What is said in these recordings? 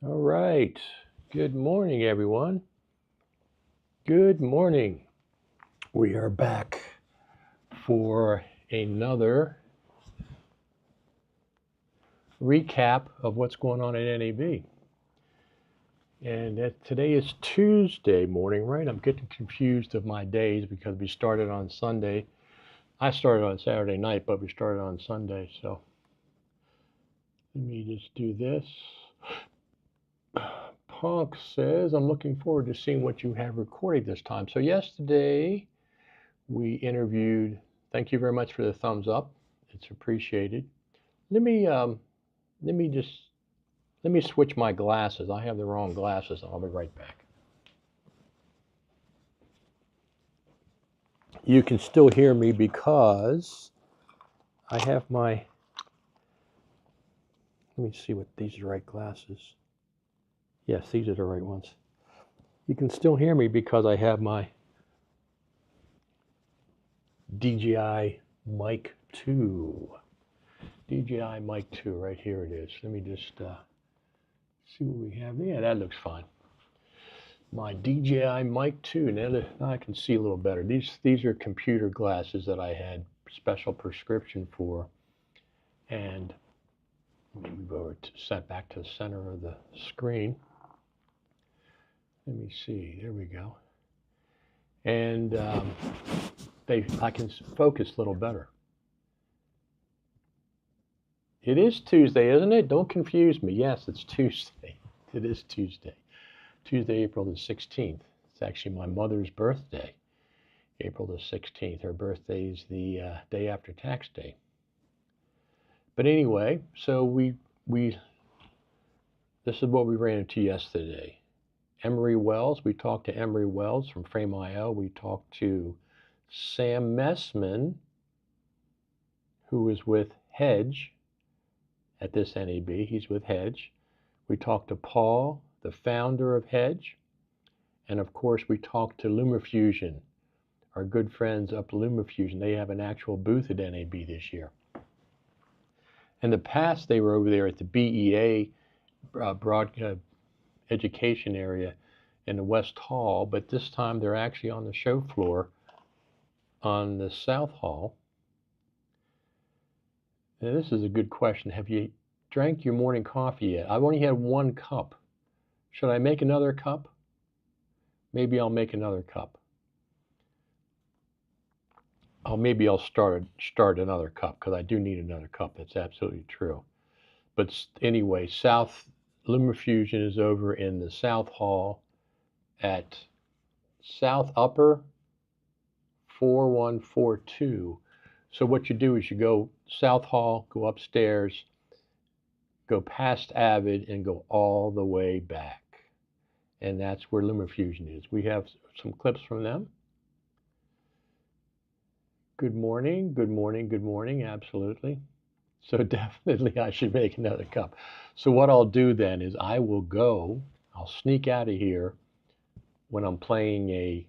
All right. Good morning, everyone. Good morning. We are back for another recap of what's going on at NAB. And today is Tuesday morning, right? I'm getting confused of my days because we started on Sunday. I started on Saturday night, but we started on Sunday. So let me just do this. Punk says, I'm looking forward to seeing what you have recorded this time. So yesterday we interviewed, thank you very much for the thumbs up. It's appreciated. Let me switch my glasses. I have the wrong glasses. I'll be right back. You can still hear me because I have my, let me see what these are the right glasses. Yes, these are the right ones. You can still hear me because I have my DJI Mic 2. DJI Mic 2, right here it is. Let me just see what we have. Yeah, that looks fine. My DJI Mic 2. Now I can see a little better. These are computer glasses that I had special prescription for. And let me move over to set back to the center of the screen. Let me see. There we go. And I can focus a little better. It is Tuesday, isn't it? Don't confuse me. Yes, it's Tuesday. It is Tuesday. Tuesday, April the 16th. It's actually my mother's birthday, April the 16th. Her birthday is the day after tax day. But anyway, so this is what we ran into yesterday. Emery Wells, we talked to Emery Wells from Frame.io. We talked to Sam Messman, who is with Hedge at this NAB. He's with Hedge. We talked to Paul, the founder of Hedge. And of course, we talked to LumaFusion, our good friends up at LumaFusion. They have an actual booth at NAB this year. In the past, they were over there at the BEA broad education area in the West Hall, but this time they're actually on the show floor on the South Hall. Now, this is a good question. Have you drank your morning coffee yet? I've only had one cup. Should I make another cup? Maybe I'll make another cup. Maybe I'll start another cup because I do need another cup. That's absolutely true. But anyway, LumaFusion is over in the South Hall at South Upper 4142. So what you do is you go South Hall, go upstairs, go past Avid, and go all the way back. And that's where LumaFusion is. We have some clips from them. Good morning, good morning, good morning, absolutely. So definitely I should make another cup. So what I'll do then is I'll sneak out of here when I'm playing a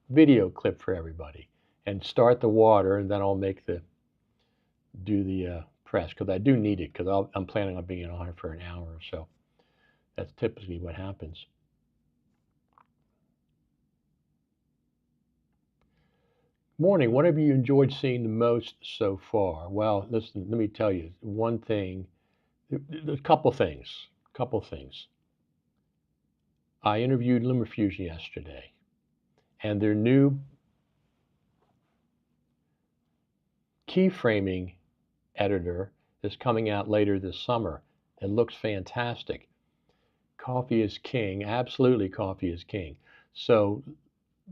video clip for everybody and start the water, and then I'll do the press because I do need it because I'm planning on being on for an hour or so. That's typically what happens. Morning, what have you enjoyed seeing the most so far? Well, listen, let me tell you one thing. There's a couple things. I interviewed LumaFusion yesterday, and their new keyframing editor is coming out later this summer. It looks fantastic. Coffee is king. Absolutely, coffee is king. So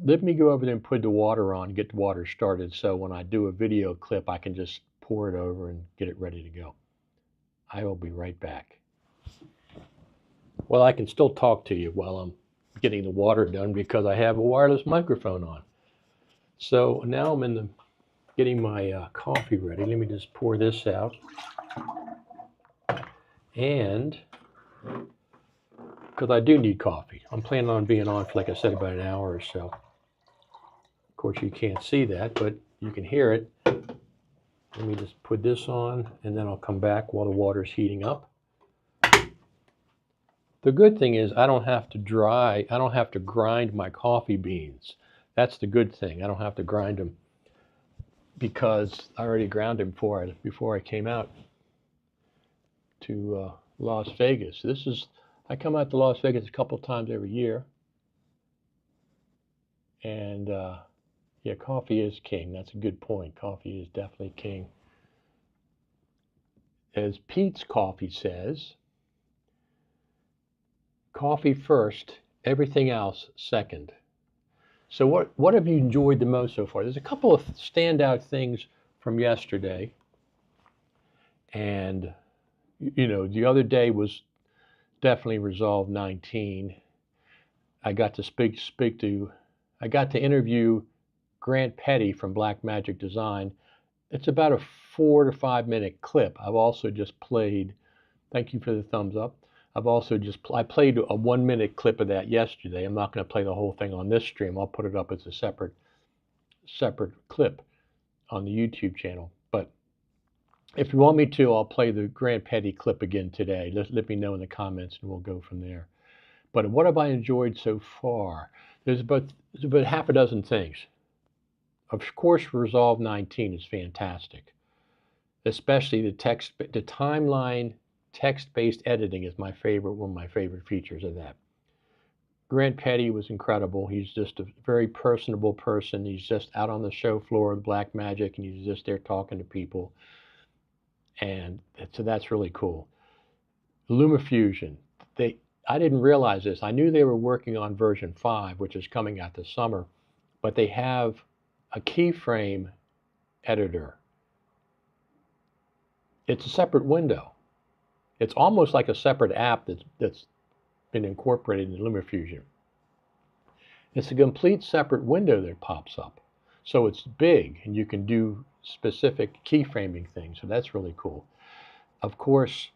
let me go over there and put the water on, get the water started, so when I do a video clip, I can just pour it over and get it ready to go. I will be right back. Well, I can still talk to you while I'm getting the water done because I have a wireless microphone on. So now I'm getting my coffee ready. Let me just pour this out. And because I do need coffee. I'm planning on being on for, like I said, about an hour or so. Of course, you can't see that, but you can hear it. Let me just put this on, and then I'll come back while the water's heating up. The good thing is I don't have to grind my coffee beans. That's the good thing. I don't have to grind them because I already ground them before I came out to Las Vegas. I come out to Las Vegas a couple times every year, and yeah, coffee is king. That's a good point. Coffee is definitely king. As Pete's Coffee says, coffee first, everything else second. So what have you enjoyed the most so far? There's a couple of standout things from yesterday, and the other day was definitely Resolve 19. I got to interview Grant Petty from Black Magic Design. It's about a 4 to 5 minute clip. I've also just played. Thank you for the thumbs up. I played a 1 minute clip of that yesterday. I'm not going to play the whole thing on this stream. I'll put it up as a separate clip on the YouTube channel. But if you want me to, I'll play the Grant Petty clip again today. Let me know in the comments and we'll go from there. But what have I enjoyed so far? There's about half a dozen things. Of course, Resolve 19 is fantastic, especially the timeline text-based editing is one of my favorite features of that. Grant Petty was incredible. He's just a very personable person. He's just out on the show floor of Black Magic, and he's just there talking to people. And so that's really cool. LumaFusion. I didn't realize this. I knew they were working on version 5, which is coming out this summer, but they have a keyframe editor. It's a separate window. It's almost like a separate app that's been incorporated in LumaFusion. It's a complete separate window that pops up. So it's big, and you can do specific keyframing things. So that's really cool. Of course,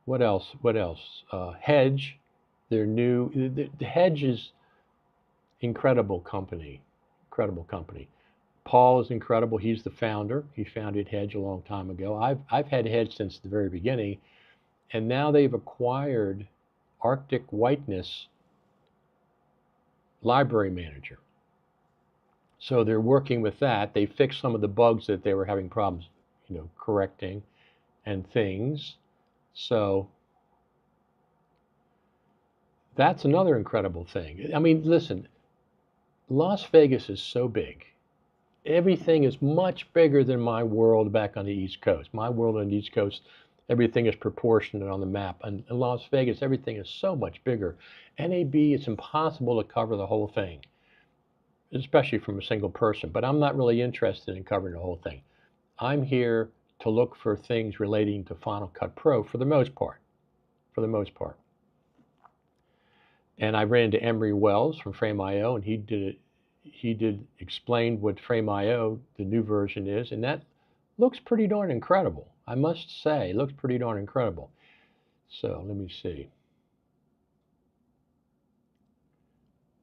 what else? Hedge, they're new. The Hedge is incredible company. Paul is incredible. He's the founder. He founded Hedge a long time ago. I've had Hedge since the very beginning, and now they've acquired Arctic Whiteness Library Manager. So they're working with that. They fixed some of the bugs that they were having problems, correcting and things. So that's another incredible thing. I mean, listen, Las Vegas is so big. Everything is much bigger than my world back on the East Coast. My world on the East Coast, everything is proportionate on the map. And in Las Vegas, everything is so much bigger. NAB, it's impossible to cover the whole thing, especially from a single person. But I'm not really interested in covering the whole thing. I'm here to look for things relating to Final Cut Pro for the most part. And I ran into Emery Wells from Frame.io, and he did explain what Frame.io, the new version is, and that looks pretty darn incredible. I must say, it looks pretty darn incredible. So let me see.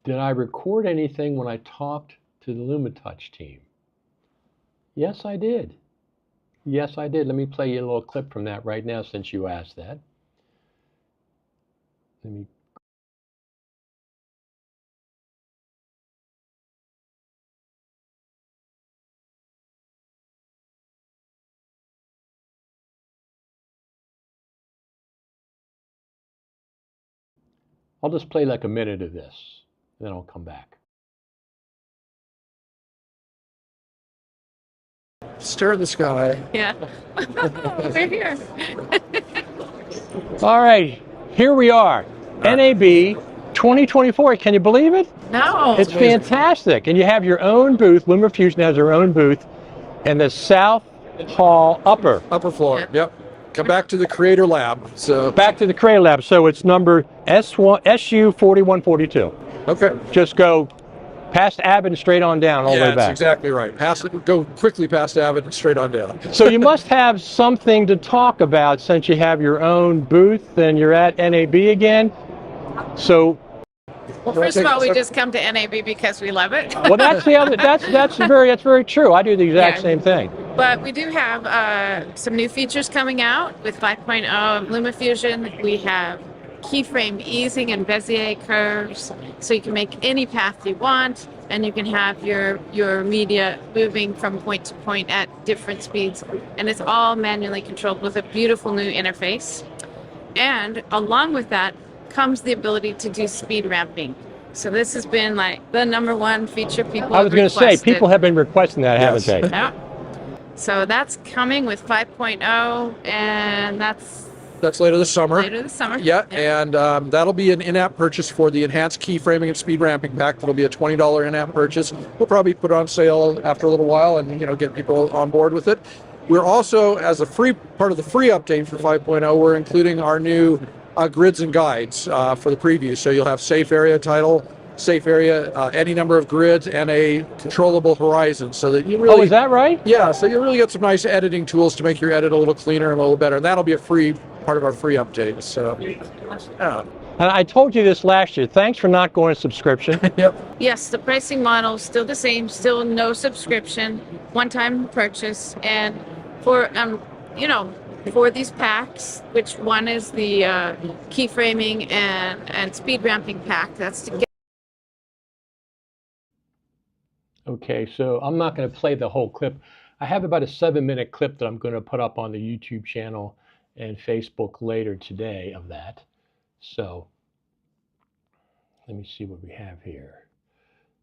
Did I record anything when I talked to the LumaTouch team? Yes, I did. Yes, I did. Let me play you a little clip from that right now since you asked that. I'll just play like a minute of this, and then I'll come back. Stare at the sky. Yeah. We're here. All right, here we are. NAB 2024. Can you believe it? No. It's fantastic. And you have your own booth. LumaFusion has their own booth in the South Hall upper floor. Yeah. Yep. Come back to the Creator Lab. So back to the Creator Lab. So it's number SU 4142. Okay. Just go past Abbott and straight on down all the way back. That's exactly right. Go quickly past Abbott and straight on down. So you must have something to talk about since you have your own booth and you're at NAB again. So Well, first of all, we just come to NAB because we love it. well, that's the other. That's very true. I do the exact same thing. But we do have some new features coming out with 5.0 of LumaFusion. We have keyframe easing and Bezier curves, so you can make any path you want, and you can have your media moving from point to point at different speeds, and it's all manually controlled with a beautiful new interface. And along with that comes the ability to do speed ramping. So this has been like the #1 feature people I was going to say, people have been requesting that, Yes. haven't they? Yeah. So that's coming with 5.0, and that's later this summer. later this summer. Yeah, and that'll be an in-app purchase for the enhanced keyframing and speed ramping pack. That'll be a $20 in-app purchase. We'll probably put it on sale after a little while and get people on board with it. We're also, as a free part of the free update for 5.0, we're including our new grids and guides for the preview. So you'll have safe area title, safe area, any number of grids, and a controllable horizon, so that you really. Oh, is that right? Yeah, so you really get some nice editing tools to make your edit a little cleaner and a little better. And that'll be a free part of our free update. So, yeah. And I told you this last year. Thanks for not going to subscription. Yep. Yes, the pricing model is still the same, still no subscription, one-time purchase, and for for these packs, which one is the keyframing and speed ramping pack. That's to get. Okay, so I'm not going to play the whole clip. I have about a 7-minute clip that I'm going to put up on the YouTube channel and Facebook later today of that. So let me see what we have here.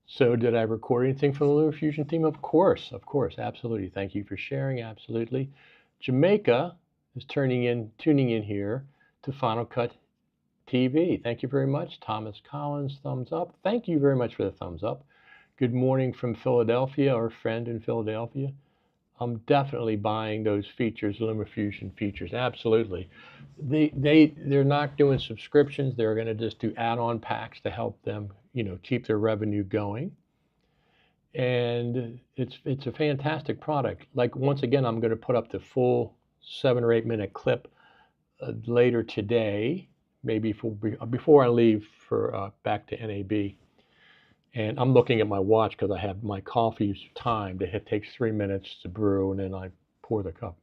So did I record anything from the Lunar Fusion theme? Of course, absolutely. Thank you for sharing, absolutely. Jamaica is tuning in here to Final Cut TV. Thank you very much. Thomas Collins, thumbs up. Thank you very much for the thumbs up. Good morning from Philadelphia, our friend in Philadelphia. I'm definitely buying those features, LumaFusion features, absolutely. They're not doing subscriptions. They're going to just do add-on packs to help them, keep their revenue going. And it's a fantastic product. Like, once again, I'm going to put up the full 7 or 8 minute clip later today, maybe before I leave for back to NAB. And I'm looking at my watch because I have my coffee's timed. It takes 3 minutes to brew, and then I pour the cup.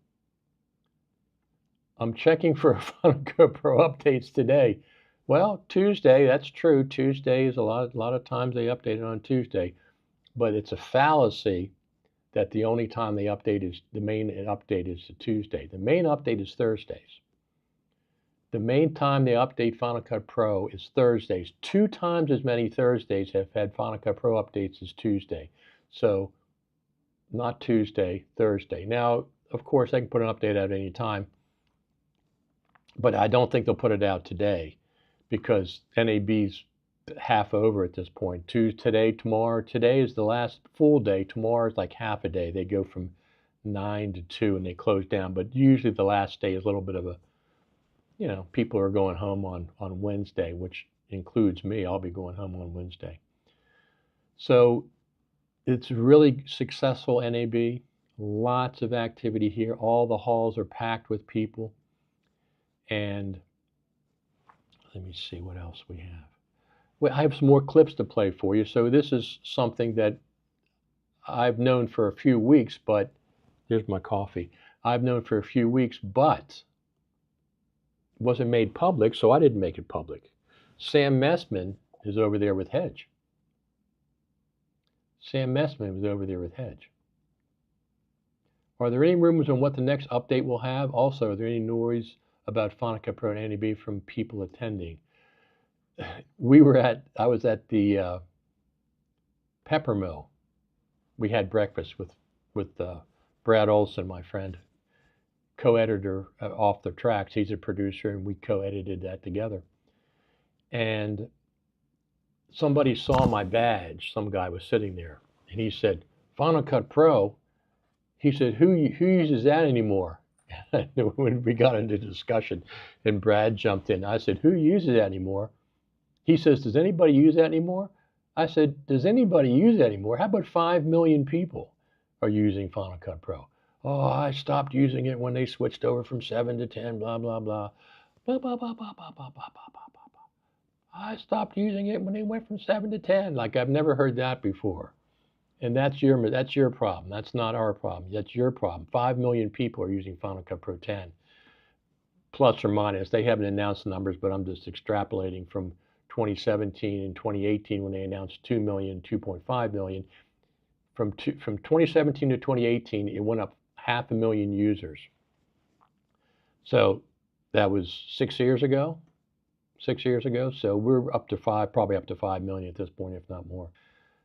I'm checking for Final Cut Pro updates today. Well, Tuesday, that's true. Tuesday is a lot of times they update it on Tuesday, but it's a fallacy that the only time they update is the main update is the Tuesday. The main update is Thursdays. The main time they update Final Cut Pro is Thursdays. 2 times as many Thursdays have had Final Cut Pro updates as Tuesday. So not Tuesday, Thursday. Now, of course, I can put an update out at any time, but I don't think they'll put it out today because NAB's half over at this point. Today, tomorrow. Today is the last full day. Tomorrow is like half a day. They go from 9 to 2 and they close down. But usually the last day is a little bit of a, people are going home on Wednesday, which includes me. I'll be going home on Wednesday. So it's really successful, NAB. Lots of activity here. All the halls are packed with people. And let me see what else we have. Well, I have some more clips to play for you. So this is something that I've known for a few weeks, but here's my coffee. I've known for a few weeks, but it wasn't made public, so I didn't make it public. Sam Messman is over there with Hedge. Sam Messman was over there with Hedge. Are there any rumors on what the next update will have? Also, are there any noise about Final Cut Pro and NAB from people attending? I was at the Pepper Mill. We had breakfast with Brad Olson, my friend, co-editor Off the Tracks. He's a producer, and we co-edited that together. And somebody saw my badge. Some guy was sitting there, and he said, "Final Cut Pro." He said, "Who uses that anymore?" When we got into discussion, and Brad jumped in. I said, "Who uses that anymore?" He says, "Does anybody use that anymore?" I said, "Does anybody use that anymore? How about 5 million people are using Final Cut Pro?" "Oh, I stopped using it when they switched over from 7 to 10, blah, blah, blah. Blah, blah, blah, blah, blah, blah, blah, blah, blah, blah. I stopped using it when they went from 7 to 10. Like, I've never heard that before. And that's your problem. That's not our problem. That's your problem. 5 million people are using Final Cut Pro 10. plus or minus. They haven't announced the numbers, but I'm just extrapolating from 2017 and 2018 when they announced 2 million, 2.5 million. From 2017 to 2018, it went up 500,000 users. So that was 6 years ago. 6 years ago. So we're up to probably up to 5 million at this point, if not more.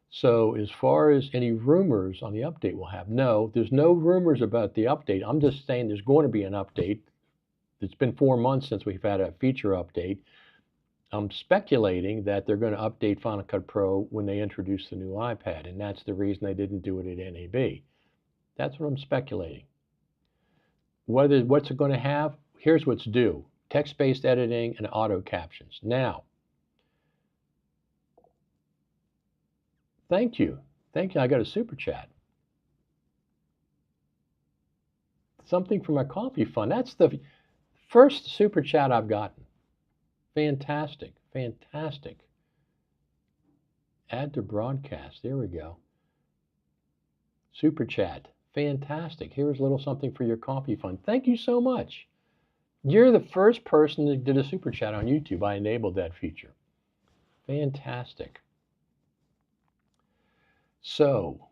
So as far as any rumors on the update we'll have, no, there's no rumors about the update. I'm just saying there's going to be an update. It's been 4 months since we've had a feature update. I'm speculating that they're going to update Final Cut Pro when they introduce the new iPad, and that's the reason they didn't do it at NAB. That's what I'm speculating. What's it going to have? Here's what's due. Text-based editing and auto captions. Now, thank you. Thank you. I got a super chat. Something from my coffee fund. That's the first super chat I've gotten. Fantastic. Fantastic. Add to broadcast. There we go. Super chat. Fantastic. Here's a little something for your coffee fund. Thank you so much. You're the first person that did a super chat on YouTube. I enabled that feature. Fantastic. So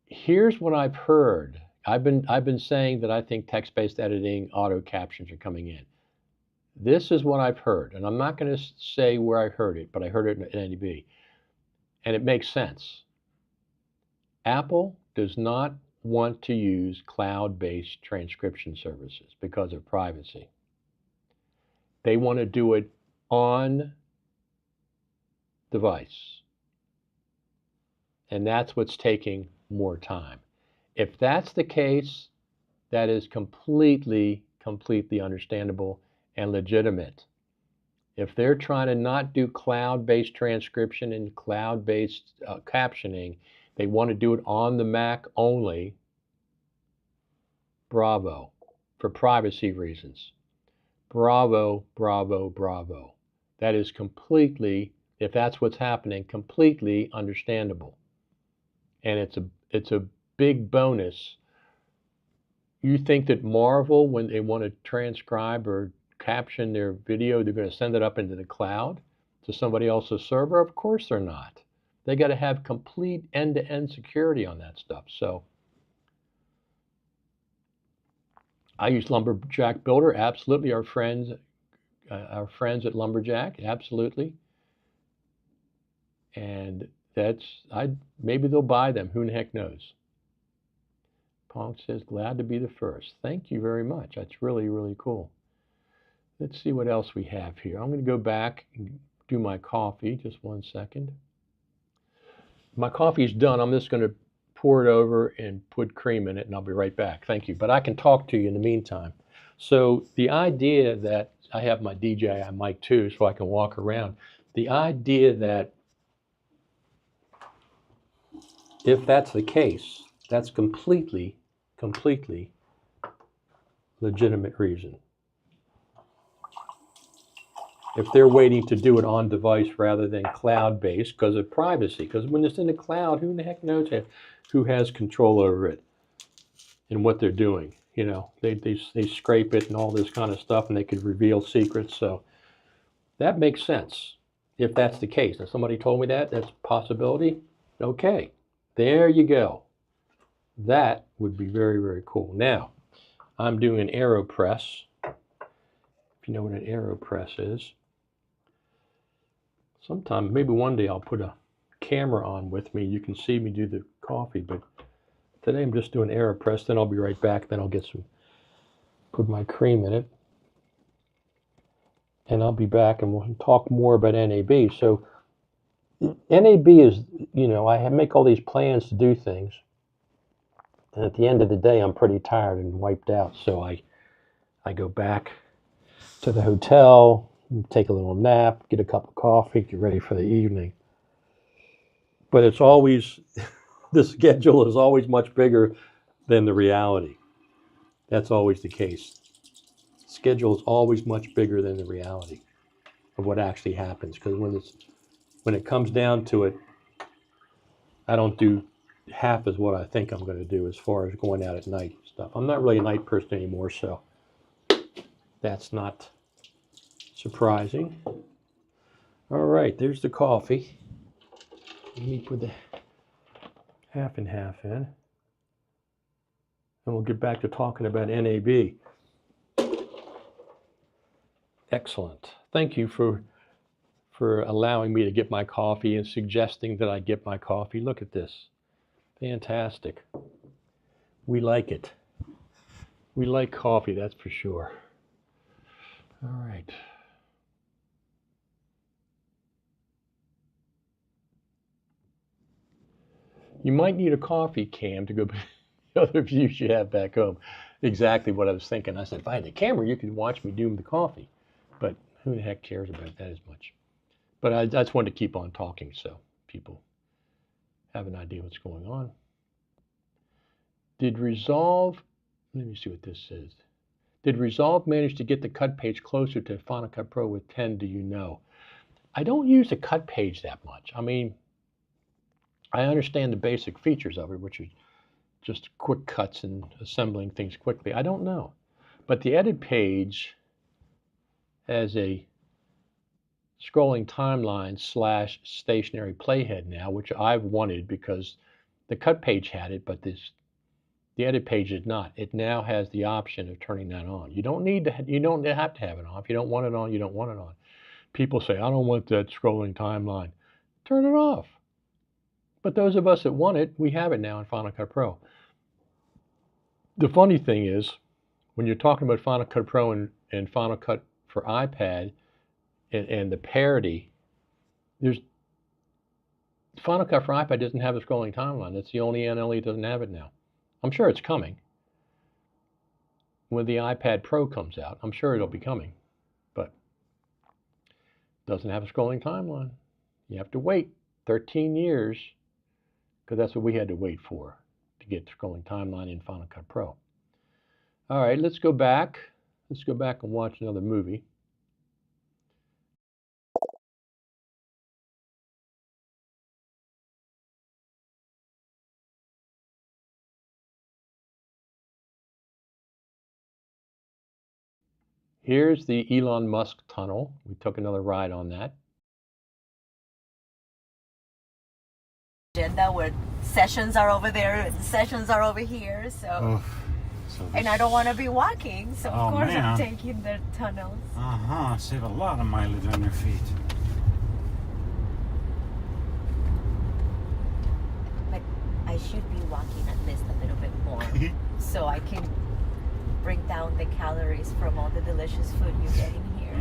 here's what I've heard. I've been saying that I think text-based editing, auto captions are coming in. This is what I've heard, and I'm not going to say where I heard it, but I heard it at NAB, and it makes sense. Apple does not want to use cloud-based transcription services because of privacy. They want to do it on device. And that's what's taking more time. If that's the case, that is completely understandable and legitimate. If they're trying to not do cloud-based transcription and cloud-based captioning, they want to do it on the Mac only, bravo, for privacy reasons. Bravo, bravo, bravo. That is completely, if that's what's happening, completely understandable. And it's a big bonus. You think that Marvel, when they want to transcribe or caption their video, they're going to send it up into the cloud to somebody else's server? Of course they're not. They got to have complete end-to-end security on that stuff. So I use Lumberjack Builder, absolutely. Our friends at Lumberjack, absolutely. And maybe they'll buy them. Who the heck knows? Pong says, glad to be the first. Thank you very much. That's really, really cool. Let's see what else we have here. I'm going to go back and do my coffee. Just 1 second. My coffee's done. I'm just going to pour it over and put cream in it, and I'll be right back. Thank you. But I can talk to you in the meantime. So the idea that I have my DJI mic too, so I can walk around. The idea that if that's the case, that's completely legitimate reason. If they're waiting to do it on device rather than cloud-based because of privacy, because when it's in the cloud, who the heck knows who has control over it and what they're doing? You know, they scrape it and all this kind of stuff, and they could reveal secrets. So that makes sense if that's the case. Now, somebody told me that's a possibility. Okay, there you go. That would be very, very cool. Now, I'm doing an AeroPress. If you know what an AeroPress is. Sometime, maybe one day I'll put a camera on with me. You can see me do the coffee, but today I'm just doing AeroPress. Then I'll be right back. Then I'll put my cream in it. And I'll be back and we'll talk more about NAB. So NAB is, you know, I make all these plans to do things. And at the end of the day, I'm pretty tired and wiped out. So I go back to the hotel, take a little nap, get a cup of coffee, get ready for the evening. But it's always, the schedule is always much bigger than the reality. That's always the case. Schedule is always much bigger than the reality of what actually happens. Because when it comes down to it, I don't do half as what I think I'm going to do as far as going out at night and stuff. I'm not really a night person anymore, so That's not surprising. All right, there's the coffee. Let me put the half and half in. And we'll get back to talking about NAB. Excellent. Thank you for allowing me to get my coffee and suggesting that I get my coffee. Look at this. Fantastic. We like it. We like coffee, that's for sure. All right. You might need a coffee cam to go back to the other views you have back home. Exactly what I was thinking. I said, if I had the camera, you could watch me do the coffee. But who the heck cares about that as much? But I just wanted to keep on talking so people have an idea what's going on. Did Resolve, let me see what this says. Did Resolve manage to get the cut page closer to Final Cut Pro with 10, do you know? I don't use the cut page that much. I mean, I understand the basic features of it, which are just quick cuts and assembling things quickly. I don't know. But the edit page has a scrolling timeline / stationary playhead now, which I've wanted because the cut page had it, but the edit page did not. It now has the option of turning that on. You don't have to have it on. If you don't want it on, you don't want it on. People say, I don't want that scrolling timeline. Turn it off. But those of us that want it, we have it now in Final Cut Pro. The funny thing is, when you're talking about Final Cut Pro and Final Cut for iPad and the parity, Final Cut for iPad doesn't have a scrolling timeline. That's the only NLE that doesn't have it now. I'm sure it's coming. When the iPad Pro comes out, I'm sure it'll be coming, but it doesn't have a scrolling timeline. You have to wait 13 years, because that's what we had to wait for to get the scrolling timeline in Final Cut Pro. All right, let's go back. Let's go back and watch another movie. Here's the Elon Musk tunnel. We took another ride on that. Agenda where sessions are over there, sessions are over here, so and I don't want to be walking, so of course I'm taking the tunnels. Save a lot of mileage on your feet. But I should be walking at least a little bit more so I can bring down the calories from all the delicious food you're getting here. I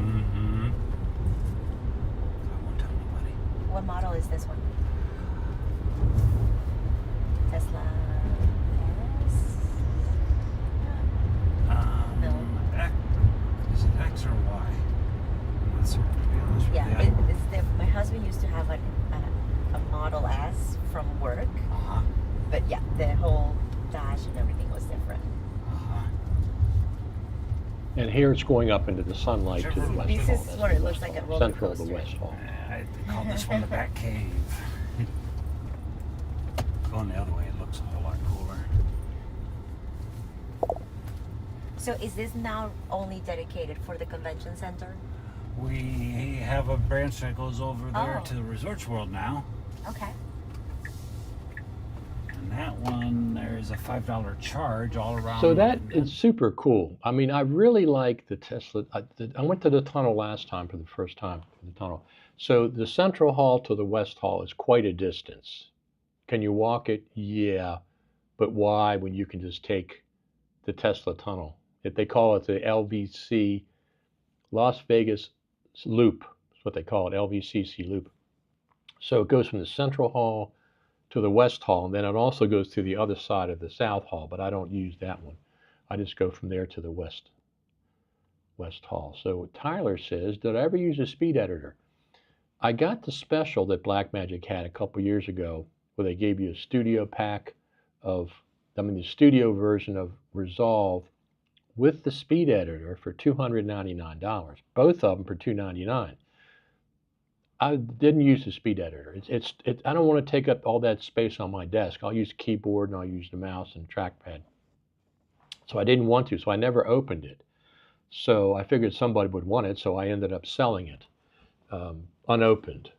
won't tell nobody. What model is this one? Tesla S? No. Is it X or Y? I'm not certain, to be honest with you. My husband used to have a Model S from work. But yeah, the whole dash and everything was different. And here it's going up into the sunlight to the west. This is where it looks like a roller Central coaster. to the west hall. I call this one the back cave. Going the other way, it looks a whole lot cooler. So is this now only dedicated for the convention center? We have a branch that goes over there Oh. to the Resorts World now. Okay. And that one, there's a $5 charge all around. So that is super cool. I mean, I really like the Tesla. I went to the tunnel last time for the first time for the tunnel. So the central hall to the west hall is quite a distance. Can you walk it? Yeah. But why when you can just take the Tesla tunnel? They call it the LVC, Las Vegas Loop. That's what they call it, LVCC Loop. So it goes from the central hall to the west hall, and then it also goes to the other side of the south hall, but I don't use that one. I just go from there to the west hall. So Tyler says, did I ever use a speed editor? I got the special that Blackmagic had a couple years ago, where they gave you a studio pack of, the studio version of Resolve with the speed editor for $299. Both of them for $299. I didn't use the speed editor. I don't want to take up all that space on my desk. I'll use the keyboard and I'll use the mouse and trackpad. So I didn't want to, so I never opened it. So I figured somebody would want it, so I ended up selling it unopened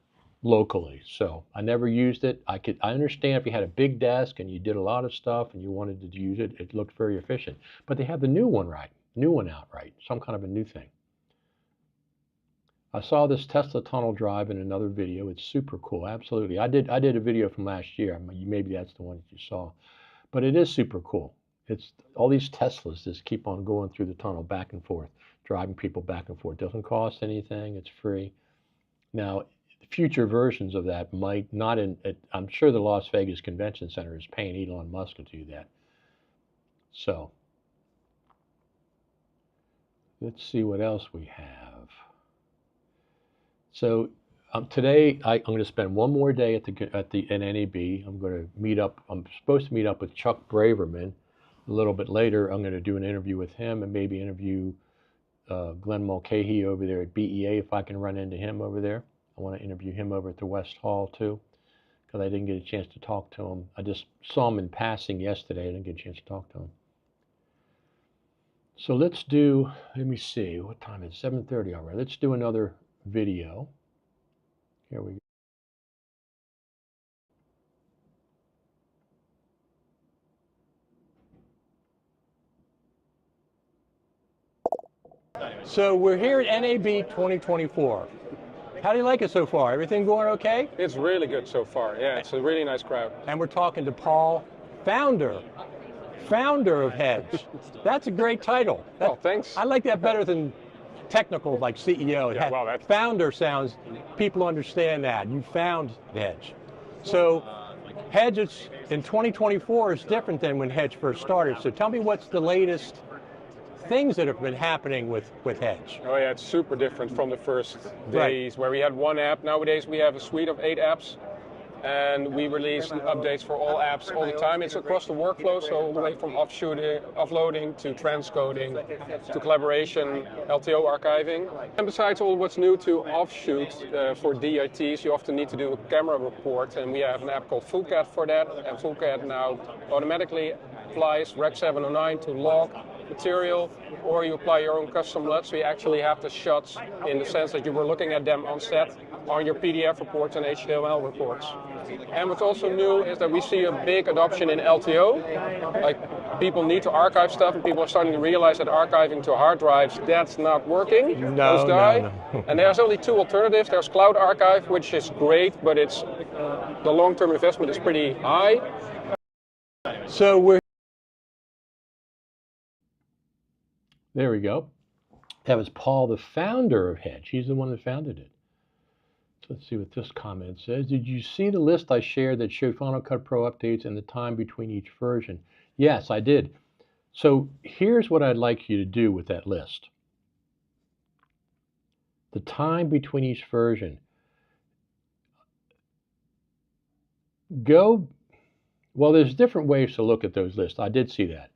locally. So I never used it. I understand if you had a big desk and you did a lot of stuff and you wanted to use it, it looked very efficient. But they have the new one out, right? Some kind of a new thing. I saw this Tesla tunnel drive in another video. It's super cool, absolutely. I did a video from last year. Maybe that's the one that you saw, but it is super cool. It's all these Teslas just keep on going through the tunnel back and forth, driving people back and forth. Doesn't cost anything. It's free. Now, future versions of that might not. I'm sure the Las Vegas Convention Center is paying Elon Musk to do that. So let's see what else we have. So today I'm going to spend one more day at the NAB. I'm going to meet up. I'm supposed to meet up with Chuck Braverman a little bit later. I'm going to do an interview with him and maybe interview Glenn Mulcahy over there at BEA if I can run into him over there. I want to interview him over at the West Hall too, because I didn't get a chance to talk to him. I just saw him in passing yesterday. I didn't get a chance to talk to him. So let's do, let me see, what time is it? 7:30 already. Let's do another video. Here we go. So we're here at NAB 2024. How do you like it so far? Everything going okay? It's really good so far. Yeah, it's a really nice crowd. And we're talking to Paul, founder of Hedge. That's a great title. Oh, thanks. I like that better than technical, like CEO. Yeah, well, that's... Founder sounds, people understand that. You found Hedge. So Hedge in 2024 is different than when Hedge first started. So tell me what's the latest things that have been happening with Hedge. Oh yeah, it's super different from the first days where we had one app. Nowadays we have a suite of 8 apps, and we release updates for all apps all the time. It's across the workflow, so all the way from offloading to transcoding to collaboration, LTO archiving. And besides all what's new to offshoot for DITs, you often need to do a camera report, and we have an app called FullCAD for that, and FullCAD now automatically applies Rec 709 to log material, or you apply your own custom LUT, so you actually have the shots in the sense that you were looking at them on set on your PDF reports and HTML reports. And what's also new is that we see a big adoption in LTO. Like, people need to archive stuff, and people are starting to realize that archiving to hard drives, that's not working. Those die. No. And there's only 2 alternatives. There's Cloud Archive, which is great, but it's the long-term investment is pretty high. So there we go. That was Paul, the founder of Hedge. He's the one that founded it. So let's see what this comment says. Did you see the list I shared that showed Final Cut Pro updates and the time between each version? Yes, I did. So here's what I'd like you to do with that list. The time between each version. Well, there's different ways to look at those lists. I did see that.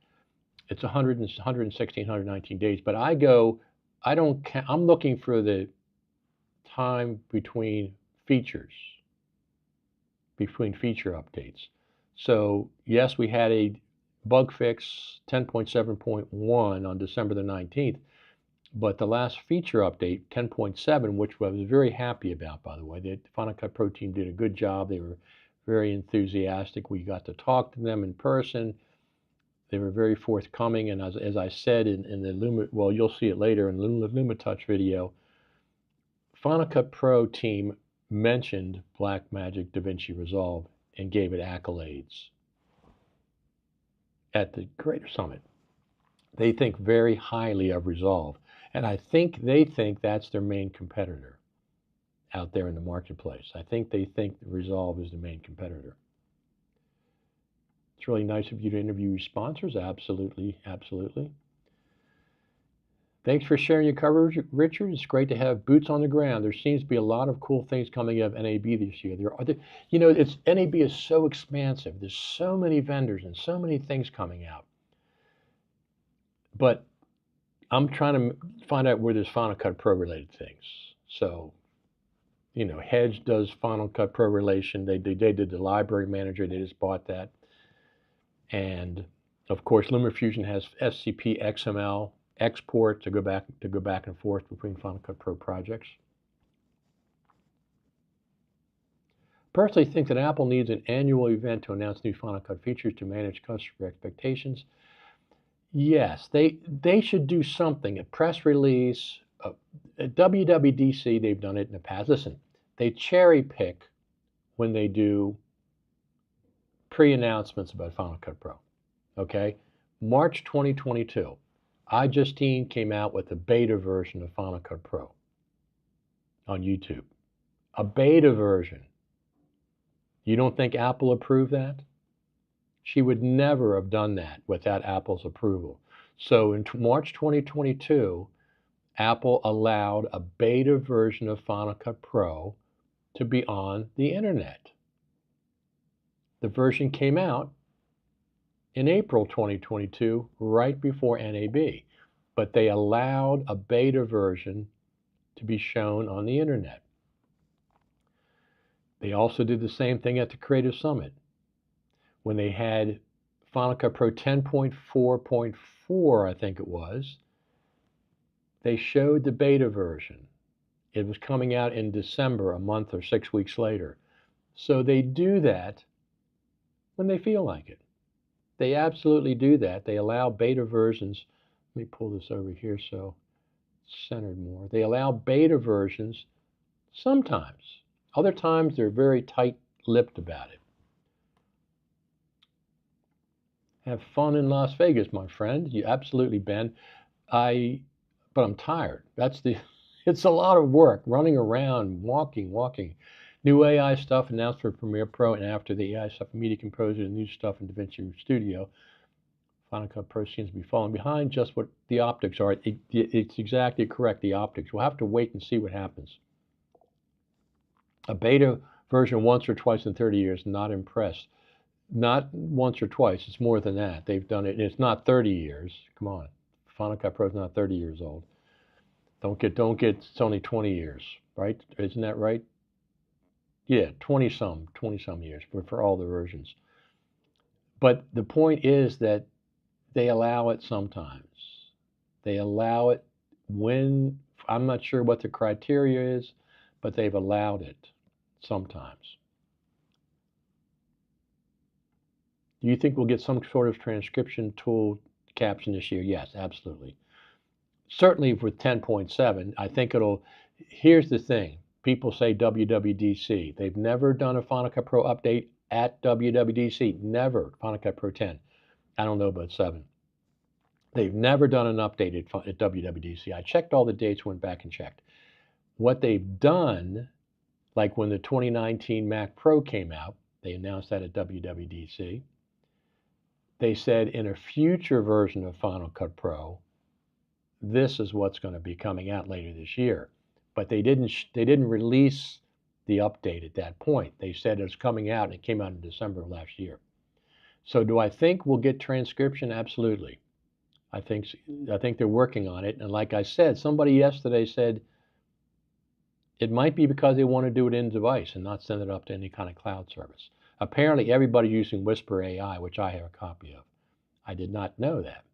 It's 116, 119 days, but I'm looking for the time between feature updates. So yes, we had a bug fix 10.7.1 on December the 19th, but the last feature update, 10.7, which I was very happy about, by the way, the Final Cut Pro team did a good job. They were very enthusiastic. We got to talk to them in person. They were very forthcoming, and as I said in the well, you'll see it later in the LumaTouch video, Final Cut Pro team mentioned Blackmagic DaVinci Resolve and gave it accolades at the Creator Summit. They think very highly of Resolve, and I think they think that's their main competitor out there in the marketplace. I think they think Resolve is the main competitor. It's really nice of you to interview your sponsors. Absolutely, absolutely. Thanks for sharing your coverage, Richard. It's great to have boots on the ground. There seems to be a lot of cool things coming out of NAB this year. NAB is so expansive. There's so many vendors and so many things coming out. But I'm trying to find out where there's Final Cut Pro related things. So, Hedge does Final Cut Pro relation. They did the library manager. They just bought that. And of course, LumaFusion has SCP XML export to go back and forth between Final Cut Pro projects. Personally think that Apple needs an annual event to announce new Final Cut features to manage customer expectations. Yes, they should do something, a press release. At WWDC, they've done it in the past. Listen, they cherry pick when they do pre-announcements about Final Cut Pro. Okay, March 2022, iJustine came out with a beta version of Final Cut Pro on YouTube. A beta version. You don't think Apple approved that? She would never have done that without Apple's approval. So in March 2022, Apple allowed a beta version of Final Cut Pro to be on the internet. The version came out in April 2022, right before NAB, but they allowed a beta version to be shown on the internet. They also did the same thing at the Creative Summit. When they had Final Cut Pro 10.4.4, I think it was, they showed the beta version. It was coming out in December, a month or 6 weeks later. So they do that when they feel like it. They absolutely do that. They allow beta versions. Let me pull this over here so it's centered more. They allow beta versions sometimes. Other times they're very tight-lipped about it. Have fun in Las Vegas, my friend. You absolutely, Ben. But I'm tired. It's a lot of work, running around, walking. New AI stuff announced for Premiere Pro, and after the AI stuff, Media Composer, and new stuff in DaVinci Studio. Final Cut Pro seems to be falling behind just what the optics are. It's exactly correct, the optics. We'll have to wait and see what happens. A beta version once or twice in 30 years, not impressed. Not once or twice, it's more than that. They've done it, and it's not 30 years. Come on. Final Cut Pro is not 30 years old. Don't get, it's only 20 years, right? Isn't that right? Yeah, 20 some years for all the versions. But the point is that they allow it sometimes. They allow it when, I'm not sure what the criteria is, but they've allowed it sometimes. Do you think we'll get some sort of transcription tool caption this year? Yes, absolutely. Certainly with 10.7, I think here's the thing. People say WWDC. They've never done a Final Cut Pro update at WWDC. Never. Final Cut Pro 10. I don't know about 7. They've never done an update at WWDC. I checked all the dates, went back and checked. What they've done, like when the 2019 Mac Pro came out, they announced that at WWDC. They said in a future version of Final Cut Pro, this is what's going to be coming out later this year. But they didn't release the update at that point. They said it was coming out, and it came out in December of last year. So do I think we'll get transcription? Absolutely. I think they're working on it. And like I said, somebody yesterday said it might be because they want to do it in device and not send it up to any kind of cloud service. Apparently, everybody's using Whisper AI, which I have a copy of. I did not know that.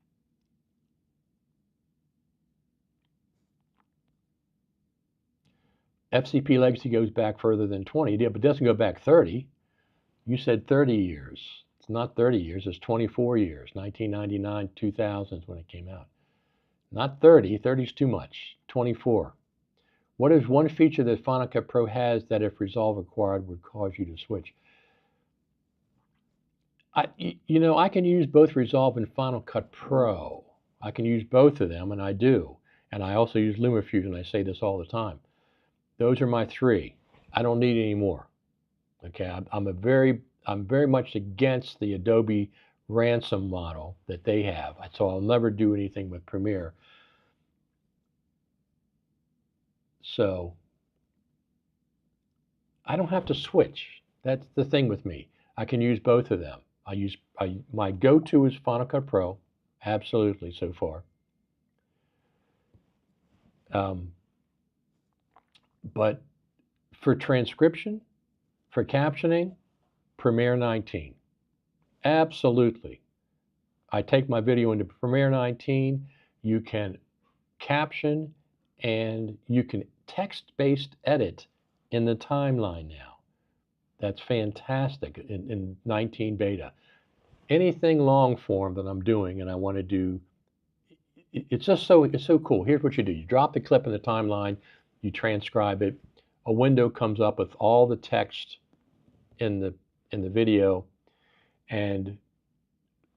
FCP legacy goes back further than 20. Yeah, but it doesn't go back 30. You said 30 years. It's not 30 years. It's 24 years. 1999, 2000 is when it came out. Not 30. 30 is too much. 24. What is one feature that Final Cut Pro has that if Resolve required would cause you to switch? I can use both Resolve and Final Cut Pro. I can use both of them, and I do. And I also use LumaFusion. I say this all the time. Those are my 3. I don't need any more. Okay, I'm very much against the Adobe ransom model that they have. So I'll never do anything with Premiere. So I don't have to switch. That's the thing with me. I can use both of them. My go-to is Final Cut Pro, absolutely so far. But for transcription, for captioning, Premiere 19. Absolutely. I take my video into Premiere 19, you can caption, and you can text-based edit in the timeline now. That's fantastic in 19 beta. Anything long form that I'm doing and I want to do, it's so cool. Here's what you do. You drop the clip in the timeline, you transcribe it, a window comes up with all the text in the video, and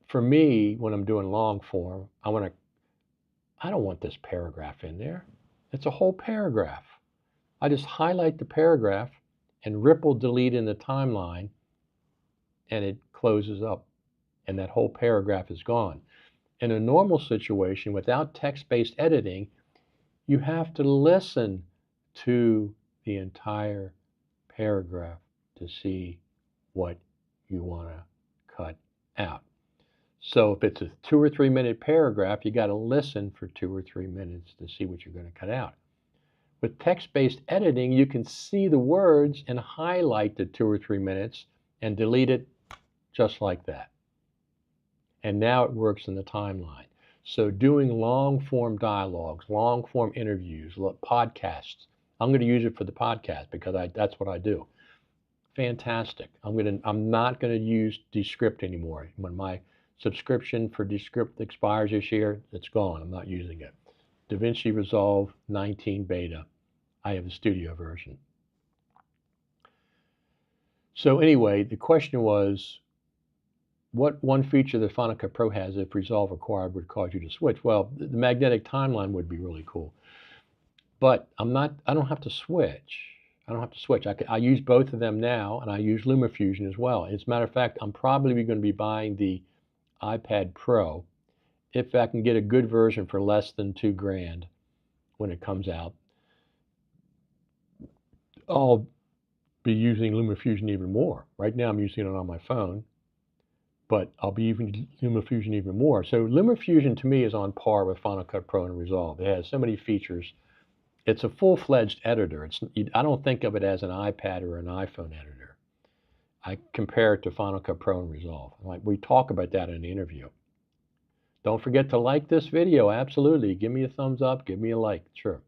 for me, when I'm doing long form, I don't want this paragraph in there. It's a whole paragraph. I just highlight the paragraph and ripple delete in the timeline, and it closes up, and that whole paragraph is gone. In a normal situation, without text-based editing, you have to listen to the entire paragraph to see what you want to cut out. So if it's a 2 or 3 minute paragraph, you got to listen for 2 or 3 minutes to see what you're going to cut out. With text-based editing, you can see the words and highlight the 2 or 3 minutes and delete it just like that. And now it works in the timeline. So doing long-form dialogues, long-form interviews, podcasts, I'm going to use it for the podcast because that's what I do. Fantastic. I'm not going to use Descript anymore. When my subscription for Descript expires this year, it's gone. I'm not using it. DaVinci Resolve 19 beta. I have the studio version. So anyway, the question was, what one feature that Final Cut Pro has, if Resolve required, would cause you to switch? Well, the magnetic timeline would be really cool. But I don't have to switch. I use both of them now, and I use LumaFusion as well. As a matter of fact, I'm probably going to be buying the iPad Pro if I can get a good version for less than $2,000 when it comes out. I'll be using LumaFusion even more. Right now I'm using it on my phone, but I'll be using LumaFusion even more. So LumaFusion to me is on par with Final Cut Pro and Resolve. It has so many features. It's a full-fledged editor. I don't think of it as an iPad or an iPhone editor. I compare it to Final Cut Pro and Resolve. We talk about that in the interview. Don't forget to like this video. Absolutely. Give me a thumbs up. Give me a like. Sure.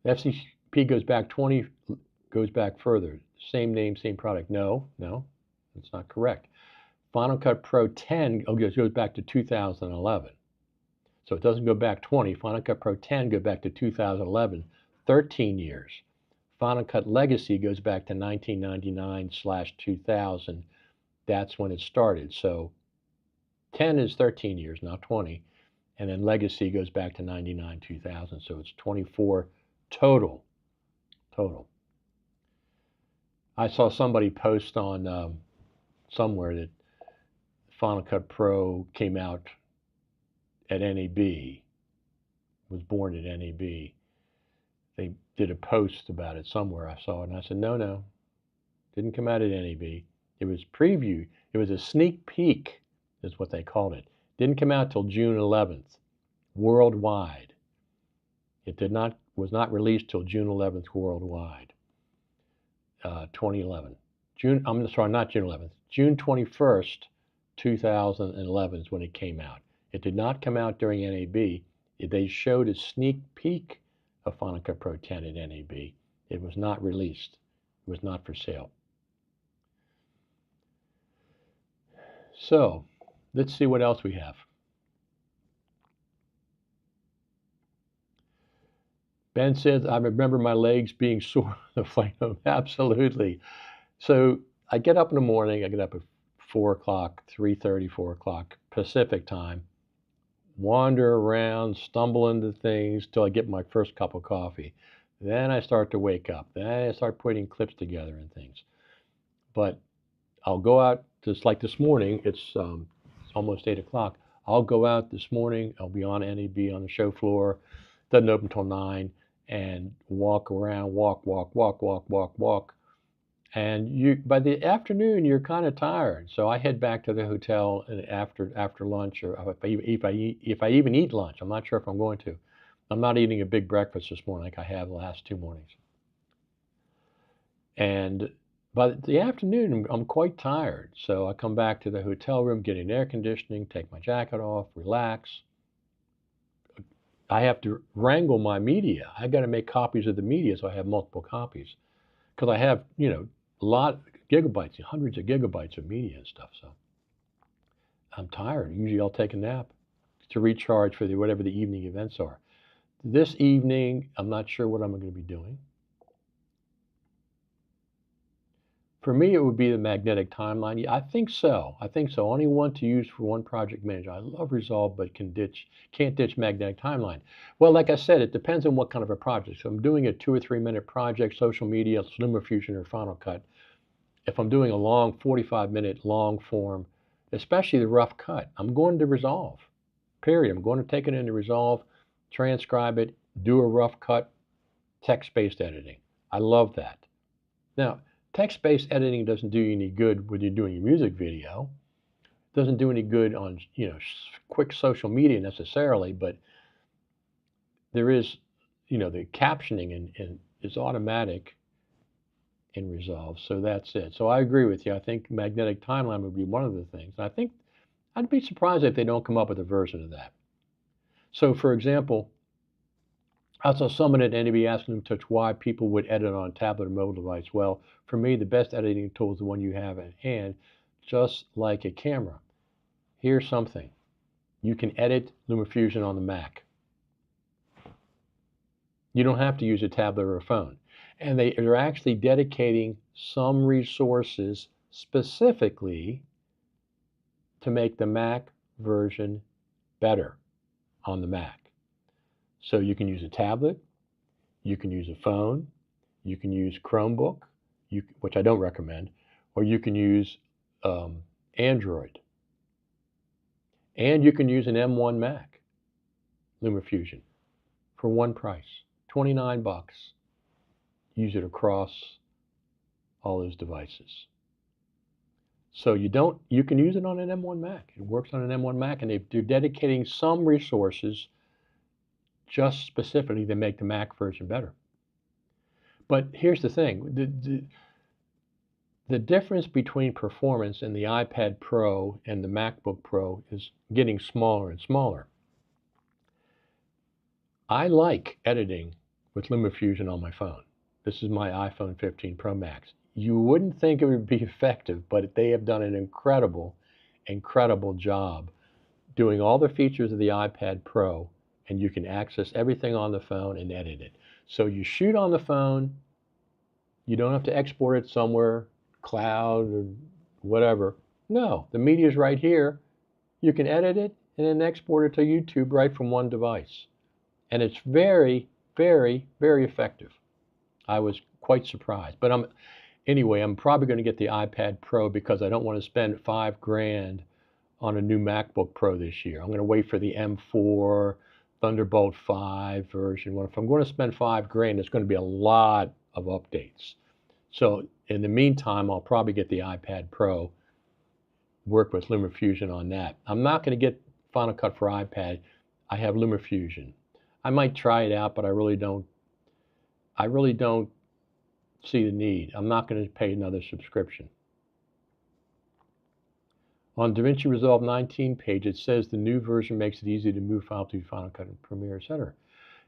FCP goes back further. Same name, same product. No, that's not correct. Final Cut Pro 10 goes back to 2011. So it doesn't go back 20. Final Cut Pro 10 goes back to 2011, 13 years. Final Cut Legacy goes back to 1999/2000. That's when it started. So 10 is 13 years, not 20. And then Legacy goes back to 99/2000. So it's 24 total. I saw somebody post on somewhere that Final Cut Pro came out at NAB, was born at NAB. They did a post about it somewhere. I saw it, and I said, no, didn't come out at NAB. It was preview. It was a sneak peek, is what they called it. Didn't come out till June 11th, worldwide. It was not released till June 11th worldwide, 2011. I'm sorry, not June 11th. June 21st, 2011 is when it came out. It did not come out during NAB. They showed a sneak peek of Final Cut Pro 10 at NAB. It was not released. It was not for sale. So, let's see what else we have. Ben says, I remember my legs being sore on the flight home. Absolutely. So I get up in the morning. I get up at 4 o'clock, 3:30, 4 o'clock Pacific time, wander around, stumble into things till I get my first cup of coffee. Then I start to wake up. Then I start putting clips together and things. But I'll go out, just like this morning, it's almost 8 o'clock. I'll go out this morning. I'll be on NAB on the show floor. Doesn't open till 9. And walk around, walk. And by the afternoon, you're kind of tired. So I head back to the hotel and after lunch, or if I even eat lunch. I'm not sure if I'm going to. I'm not eating a big breakfast this morning like I have the last 2 mornings. And by the afternoon, I'm quite tired. So I come back to the hotel room, get in air conditioning, take my jacket off, relax. I have to wrangle my media. I got to make copies of the media so I have multiple copies because I have, a lot gigabytes, hundreds of gigabytes of media and stuff. So I'm tired. Usually I'll take a nap to recharge for whatever the evening events are. This evening, I'm not sure what I'm going to be doing. For me, it would be the magnetic timeline. Yeah, I think so. Only one to use for one project manager. I love Resolve, but can't ditch magnetic timeline. Well, like I said, it depends on what kind of a project. So I'm doing a 2 or 3 minute project, social media, LumaFusion, or Final Cut. If I'm doing a long 45-minute long form, especially the rough cut, I'm going to Resolve. Period. I'm going to take it into Resolve, transcribe it, do a rough cut, text-based editing. I love that. Now, text-based editing doesn't do you any good when you're doing a music video. It doesn't do any good on quick social media necessarily, but there is, the captioning and is automatic in Resolve, so that's it. So I agree with you. I think magnetic timeline would be one of the things. And I think I'd be surprised if they don't come up with a version of that. So, for example, I saw someone at NAB asking them to why people would edit on a tablet or mobile device. Well, for me, the best editing tool is the one you have at hand, just like a camera. Here's something. You can edit LumaFusion on the Mac. You don't have to use a tablet or a phone. And they are actually dedicating some resources specifically to make the Mac version better on the Mac. So you can use a tablet, you can use a phone, you can use Chromebook, which I don't recommend, or you can use Android. And you can use an M1 Mac, LumaFusion, for one price, $29. Use it across all those devices. So you can use it on an M1 Mac. It works on an M1 Mac, and they're dedicating some resources just specifically to make the Mac version better. But here's the thing. The difference between performance in the iPad Pro and the MacBook Pro is getting smaller and smaller. I like editing with LumaFusion on my phone. This is my iPhone 15 Pro Max. You wouldn't think it would be effective, but they have done an incredible, incredible job doing all the features of the iPad Pro, and you can access everything on the phone and edit it. So you shoot on the phone, you don't have to export it somewhere, cloud or whatever. No, the media is right here. You can edit it and then export it to YouTube right from one device. And it's very, very, very effective. I was quite surprised. But I'm probably going to get the iPad Pro because I don't want to spend $5,000 on a new MacBook Pro this year. I'm going to wait for the M4 Thunderbolt 5 version. Well, if I'm going to spend $5,000, it's going to be a lot of updates. So in the meantime, I'll probably get the iPad Pro, work with LumaFusion on that. I'm not going to get Final Cut for iPad. I have LumaFusion. I might try it out, but I really don't see the need. I'm not going to pay another subscription. On DaVinci Resolve 19 page, it says the new version makes it easy to move files to Final Cut and Premiere, etc.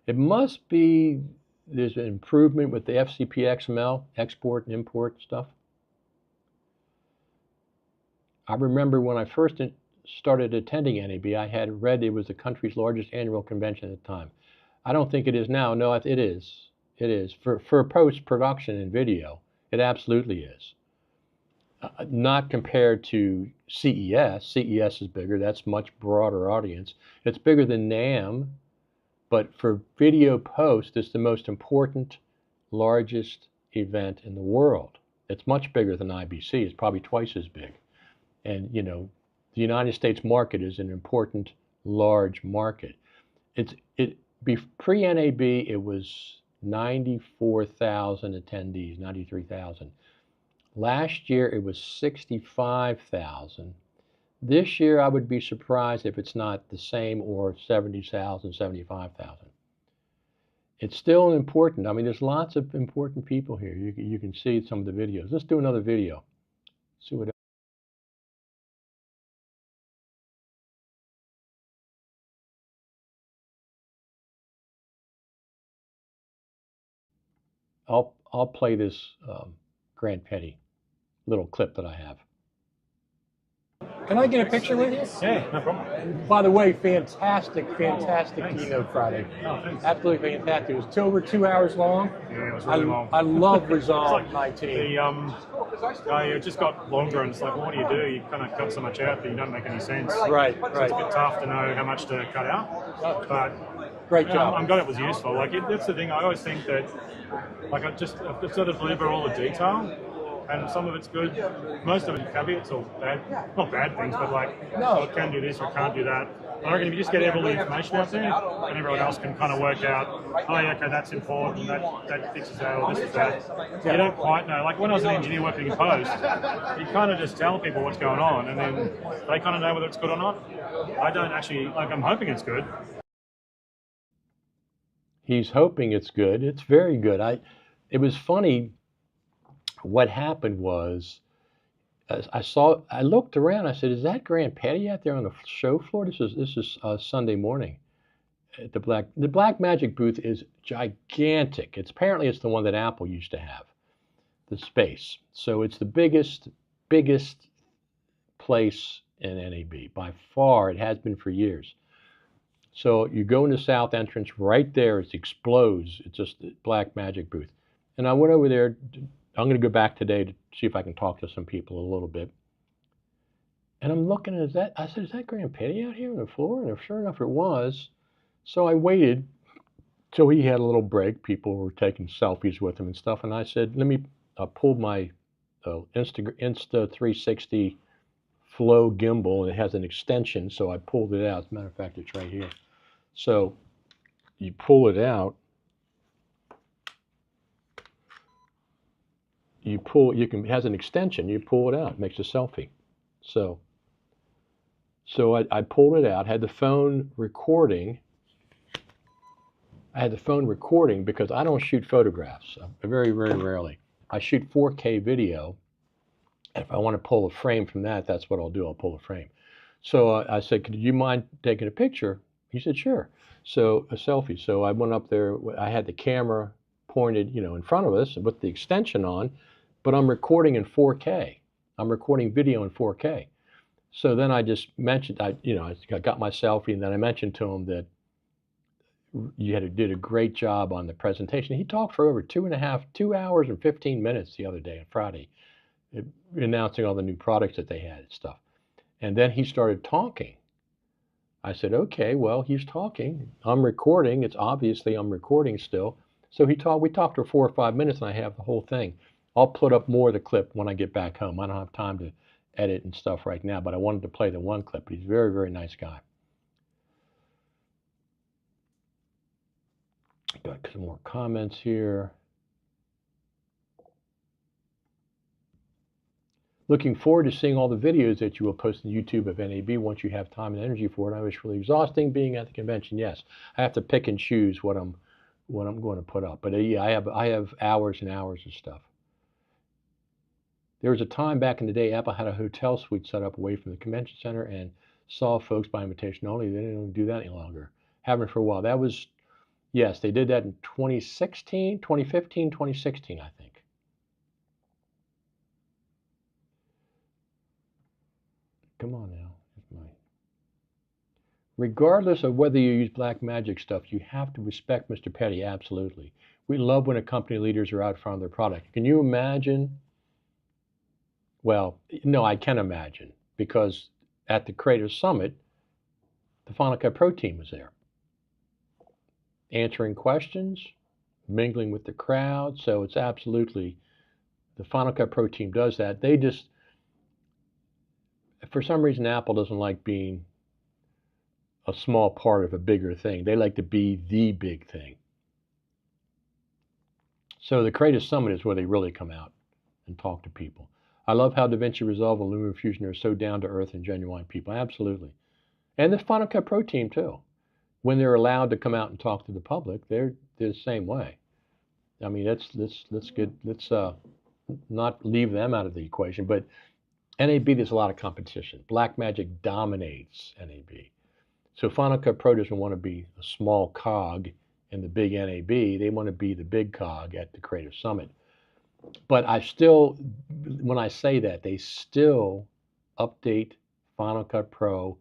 It must be there's an improvement with the FCP XML, export and import stuff. I remember when I first started attending NAB, I had read it was the country's largest annual convention at the time. I don't think it is now. No, it is. It is. For post-production and video, it absolutely is. Not compared to CES. CES is bigger. That's much broader audience. It's bigger than NAM, but for video post, it's the most important, largest event in the world. It's much bigger than IBC. It's probably twice as big. And, the United States market is an important, large market. Pre-NAB, it was 94,000 attendees, 93,000. Last year, it was 65,000. This year, I would be surprised if it's not the same or 70,000, 75,000. It's still important. I mean, there's lots of important people here. You can see some of the videos. Let's do another video. See what I'll play this Grant Petty little clip that I have. Can I get a picture with you? Yeah, no problem. By the way, fantastic keynote Friday. Oh, thanks. Absolutely fantastic. It was over 2 hours long. Yeah, it was really long. I love Resolve It's like 19. It just got longer, and it's like, well, what do? You kind of cut so much out that you don't make any sense. Right. So it's a bit tough to know how much to cut out. But Great job. I'm glad it was useful. Like that's the thing. I always think that, like I sort of deliver all the detail, and some of it's good. Most of it caveats or bad, not bad things, but like, oh, it can do this or can't do that. I reckon if you just get all the information out there, and everyone else can kind of work out, oh yeah, okay, that's important, that fixes that, or this is that. You don't quite know. Like when I was an engineer working in post, you kind of just tell people what's going on, and then they kind of know whether it's good or not. I don't actually, like I'm hoping it's good. He's hoping it's good. It's very good. It was funny. What happened was, I looked around. I said, "Is that Grant Petty out there on the show floor?" This is Sunday morning at the Black Magic booth is gigantic. Apparently it's the one that Apple used to have, the space. So it's the biggest place in NAB by far. It has been for years. So you go in the south entrance, right there, it explodes. It's just the Black Magic booth. And I went over there. I'm going to go back today to see if I can talk to some people a little bit. And I'm looking at that. I said, "Is that Grant Petty out here on the floor?" And sure enough, it was. So I waited till he had a little break. People were taking selfies with him and stuff. And I said, "Let me pull my Insta 360 Flow gimbal, and it has an extension." So I pulled it out. As a matter of fact, it's right here. So you pull it out. It has an extension. You pull it out. It makes a selfie. So I pulled it out. Had the phone recording. I had the phone recording because I don't shoot photographs. Very rarely. I shoot 4K video. And if I want to pull a frame from that, that's what I'll do. I'll pull a frame. So I said, "Could you mind taking a picture?" He said, "Sure." So a selfie. So I went up there. I had the camera pointed, in front of us with the extension on, but I'm recording in 4K. I'm recording video in 4K. So then I just mentioned, I got my selfie, and then I mentioned to him that you did a great job on the presentation. He talked for over 2 hours and 15 minutes the other day on Friday, announcing all the new products that they had and stuff. And then he started talking. I said, "Okay, well, he's talking. I'm recording. It's obviously I'm recording still." So we talked for 4 or 5 minutes, and I have the whole thing. I'll put up more of the clip when I get back home. I don't have time to edit and stuff right now, but I wanted to play the one clip. He's a very, very nice guy. Got some more comments here. Looking forward to seeing all the videos that you will post on YouTube of NAB once you have time and energy for it. I know it's really exhausting being at the convention. Yes, I have to pick and choose what I'm going to put up. But yeah, I have hours and hours of stuff. There was a time back in the day Apple had a hotel suite set up away from the convention center and saw folks by invitation only. They didn't do that any longer. Haven't for a while. That was, yes, they did that in 2016, 2015, 2016, I think. Come on now. Regardless of whether you use Black Magic stuff, you have to respect Mr. Petty, absolutely. We love when a company leaders are out front of their product. Can you imagine? Well, no, I can imagine, because at the Creator Summit, the Final Cut Pro team was there, answering questions, mingling with the crowd. So it's absolutely, the Final Cut Pro team does that. They just, for some reason, Apple doesn't like being a small part of a bigger thing. They like to be the big thing. So the Creative Summit is where they really come out and talk to people. I love how DaVinci Resolve and Lumen Fusion are so down to earth and genuine people. Absolutely. And the Final Cut Pro team too. when they're allowed to come out and talk to the public, they're the same way. I mean, let's not leave them out of the equation. But NAB, there's a lot of competition. Blackmagic dominates NAB. So Final Cut Pro doesn't want to be a small cog in the big NAB. They want to be the big cog at the Creative Summit. But I still, when I say that, they still update Final Cut Pro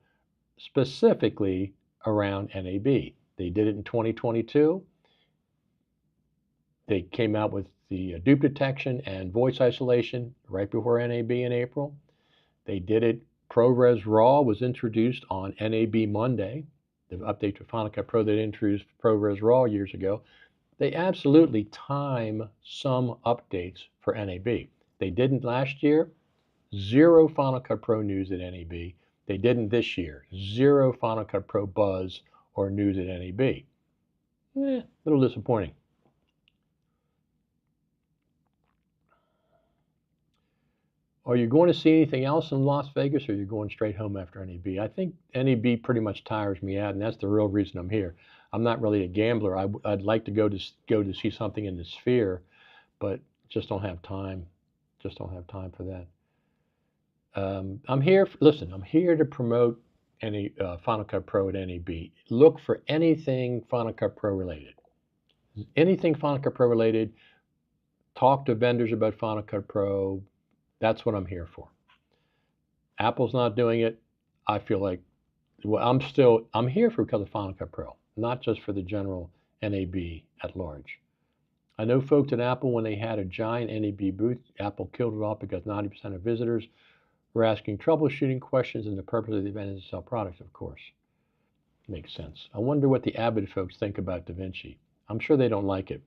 specifically around NAB. They did it in 2022. They came out with the dupe detection and voice isolation right before NAB in April. They did it. ProRes RAW was introduced on NAB Monday. The update to Final Cut Pro that introduced ProRes RAW years ago. They absolutely time some updates for NAB. They didn't last year. Zero Final Cut Pro news at NAB. They didn't this year. Zero Final Cut Pro buzz or news at NAB. A little disappointing. Are you going to see anything else in Las Vegas, or are you going straight home after NAB? I think NAB pretty much tires me out, and that's the real reason I'm here. I'm not really a gambler. I'd like to go to see something in the Sphere, but just don't have time. Just don't have time for that. I'm here. Listen, I'm here to promote any Final Cut Pro at NAB. Look for anything Final Cut Pro related. Anything Final Cut Pro related. Talk to vendors about Final Cut Pro. That's what I'm here for. Apple's not doing it. I feel like, well, I'm here because of Final Cut Pro, not just for the general NAB at large. I know folks at Apple, when they had a giant NAB booth, Apple killed it off because 90% of visitors were asking troubleshooting questions, and the purpose of the event is to sell products, of course. Makes sense. I wonder what the Avid folks think about DaVinci. I'm sure they don't like it.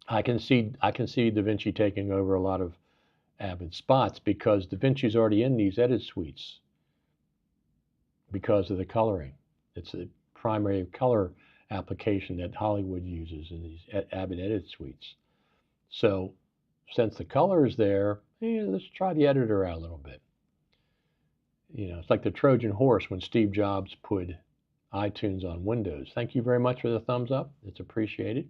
I can see DaVinci taking over a lot of Avid spots because DaVinci's already in these edit suites because of the coloring. It's a primary color application that Hollywood uses in these Avid edit suites. So since the color is there, let's try the editor out a little bit. You know, it's like the Trojan horse when Steve Jobs put iTunes on Windows. Thank you very much for the thumbs up. It's appreciated.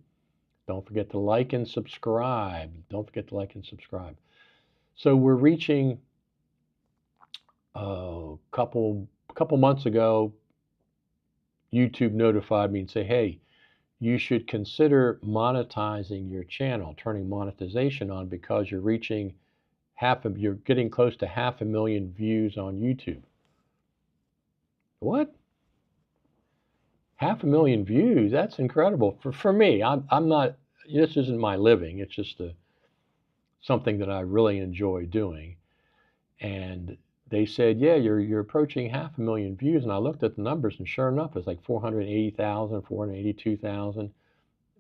Don't forget to like and subscribe. Don't forget to like and subscribe. So we're reaching a couple months ago, YouTube notified me and say, hey, you should consider monetizing your channel, turning monetization on because you're reaching you're getting close to 500,000 views on YouTube. What? 500,000 views? That's incredible. For me, I'm not, this isn't my living. It's just something that I really enjoy doing. And they said, yeah, you're approaching 500,000 views. And I looked at the numbers, and sure enough, it's like 480,000, 482,000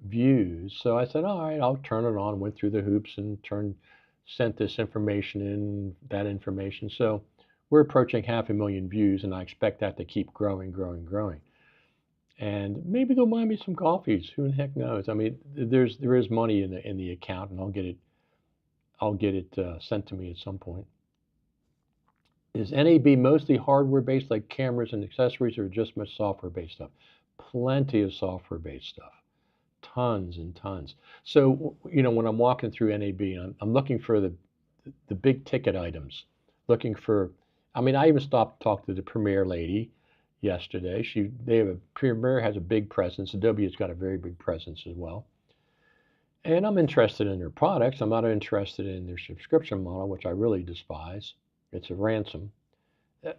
views. So I said, all right, I'll turn it on. Went through the hoops and sent this information in, that information. So we're approaching 500,000 views, and I expect that to keep growing, growing, growing. And maybe they'll buy me some coffees. Who the heck knows? I mean, there is money in the account, and I'll get it sent to me at some point. Is NAB mostly hardware-based, like cameras and accessories, or just much software-based stuff? Plenty of software-based stuff. Tons and tons. So, you know, when I'm walking through NAB, I'm looking for the big ticket items. Looking for, I mean, I even stopped to talk to the Premiere lady yesterday. Premiere has a big presence. Adobe has got a very big presence as well. And I'm interested in their products. I'm not interested in their subscription model, which I really despise. It's a ransom.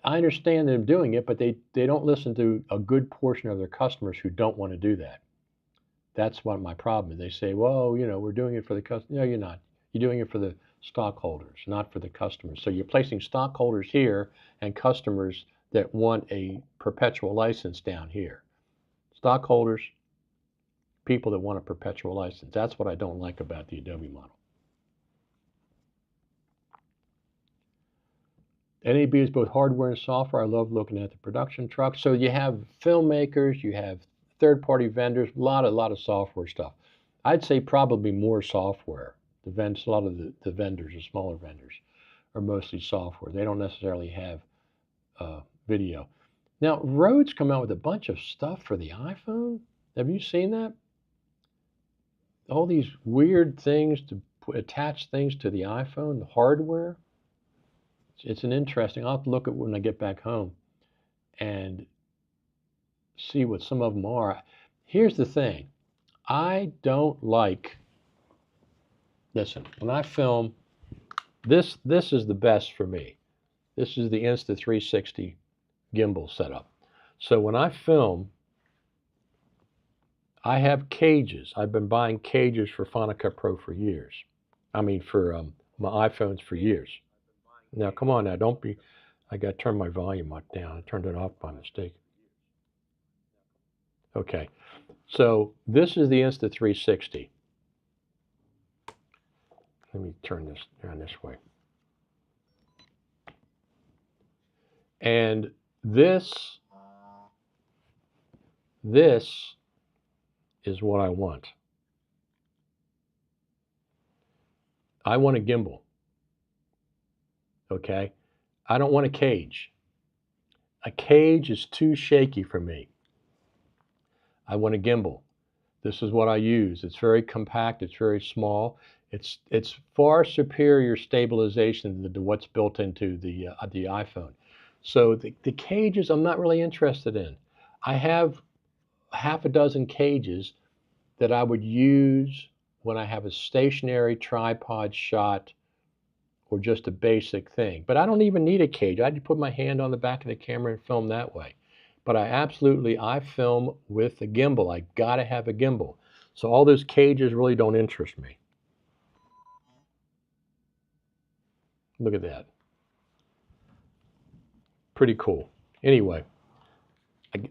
I understand them doing it, but they don't listen to a good portion of their customers who don't want to do that. That's what my problem is. They say, well, you know, we're doing it for the customer. No, you're not. You're doing it for the stockholders, not for the customers. So you're placing stockholders here and customers that want a perpetual license down here. Stockholders, people that want a perpetual license. That's what I don't like about the Adobe model. NAB is both hardware and software. I love looking at the production truck. So you have filmmakers, you have third-party vendors, a lot of software stuff. I'd say probably more software. A lot of the vendors, the smaller vendors, are mostly software. They don't necessarily have video. Now, Rode's come out with a bunch of stuff for the iPhone. Have you seen that? All these weird things to attach things to the iPhone, the hardware. It's an interesting. I'll have to look at when I get back home and see what some of them are. Here's the thing. I don't like, listen, when I film, this is the best for me. This is the Insta360 gimbal setup. So when I film, I have cages. I've been buying cages for Final Cut Pro for years. I mean, for my iPhones for years. Now, come on now, don't be, I got to turn my volume up down. I turned it off by mistake. Okay, so this is the Insta360. Let me turn this around this way. And this is what I want. I want a gimbal. Okay? I don't want a cage. A cage is too shaky for me. I want a gimbal. This is what I use. It's very compact, it's very small. It's far superior stabilization than what's built into the iPhone. So the cages I'm not really interested in. I have half a dozen cages that I would use when I have a stationary tripod shot or just a basic thing. But I don't even need a cage. I just put my hand on the back of the camera and film that way. But I film with a gimbal. I gotta have a gimbal. So all those cages really don't interest me. Look at that. Pretty cool. Anyway,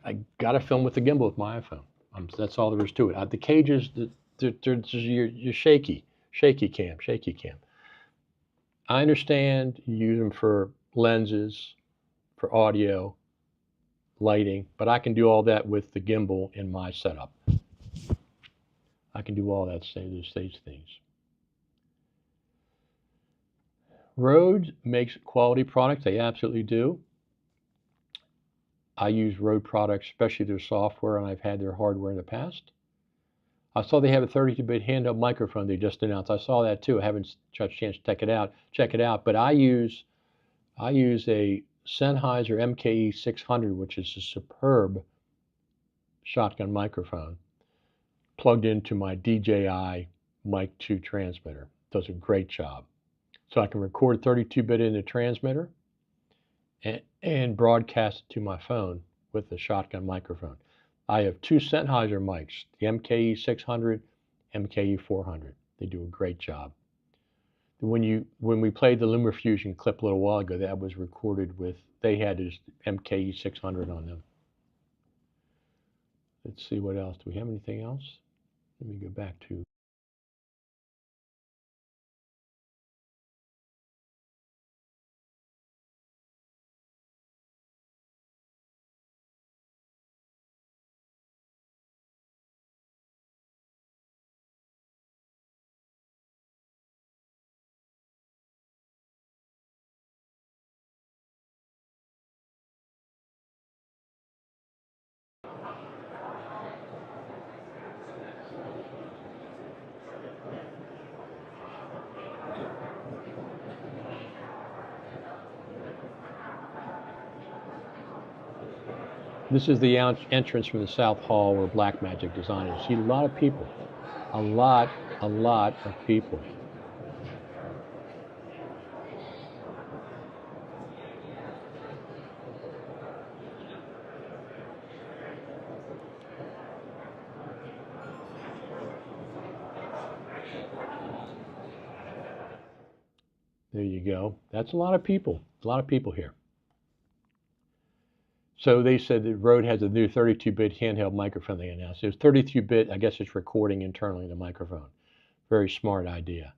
I gotta film with the gimbal with my iPhone. That's all there is to it. The cages, you're shaky cam. I understand you use them for lenses, for audio, lighting, but I can do all that with the gimbal in my setup. I can do all that, those things. Rode makes quality products. They absolutely do. I use Rode products, especially their software, and I've had their hardware in the past. I saw they have a 32-bit handheld microphone they just announced. I saw that too. I haven't had a chance to check it out. But I use a Sennheiser MKE 600, which is a superb shotgun microphone, plugged into my DJI Mic 2 transmitter. Does a great job. So I can record 32-bit in the transmitter and broadcast it to my phone with the shotgun microphone. I have two Sennheiser mics, the MKE 600, MKE 400. They do a great job. When we played the LumaFusion clip a little while ago, that was recorded with, they had this MKE 600 on them. Let's see what else. Do we have anything else? Let me go back to. This is the entrance from the South Hall where Blackmagic designed it. See a lot of people, a lot of people. There you go. That's a lot of people here. So they said that Rode has a new 32-bit handheld microphone they announced. It was 32-bit, I guess it's recording internally the microphone. Very smart idea.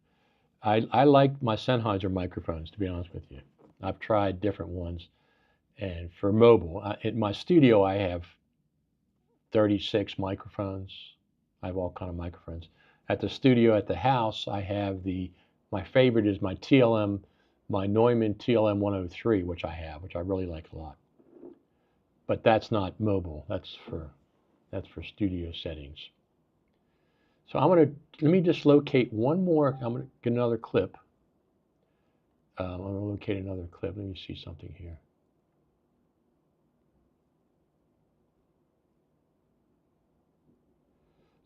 I like my Sennheiser microphones, to be honest with you. I've tried different ones. And for mobile, in my studio I have 36 microphones. I have all kind of microphones. At the studio at the house, I have my favorite is my Neumann TLM 103, which I really like a lot. but that's not mobile. That's for studio settings. So let me just locate one more. I'm gonna get another clip. I'm gonna locate another clip. Let me see something here.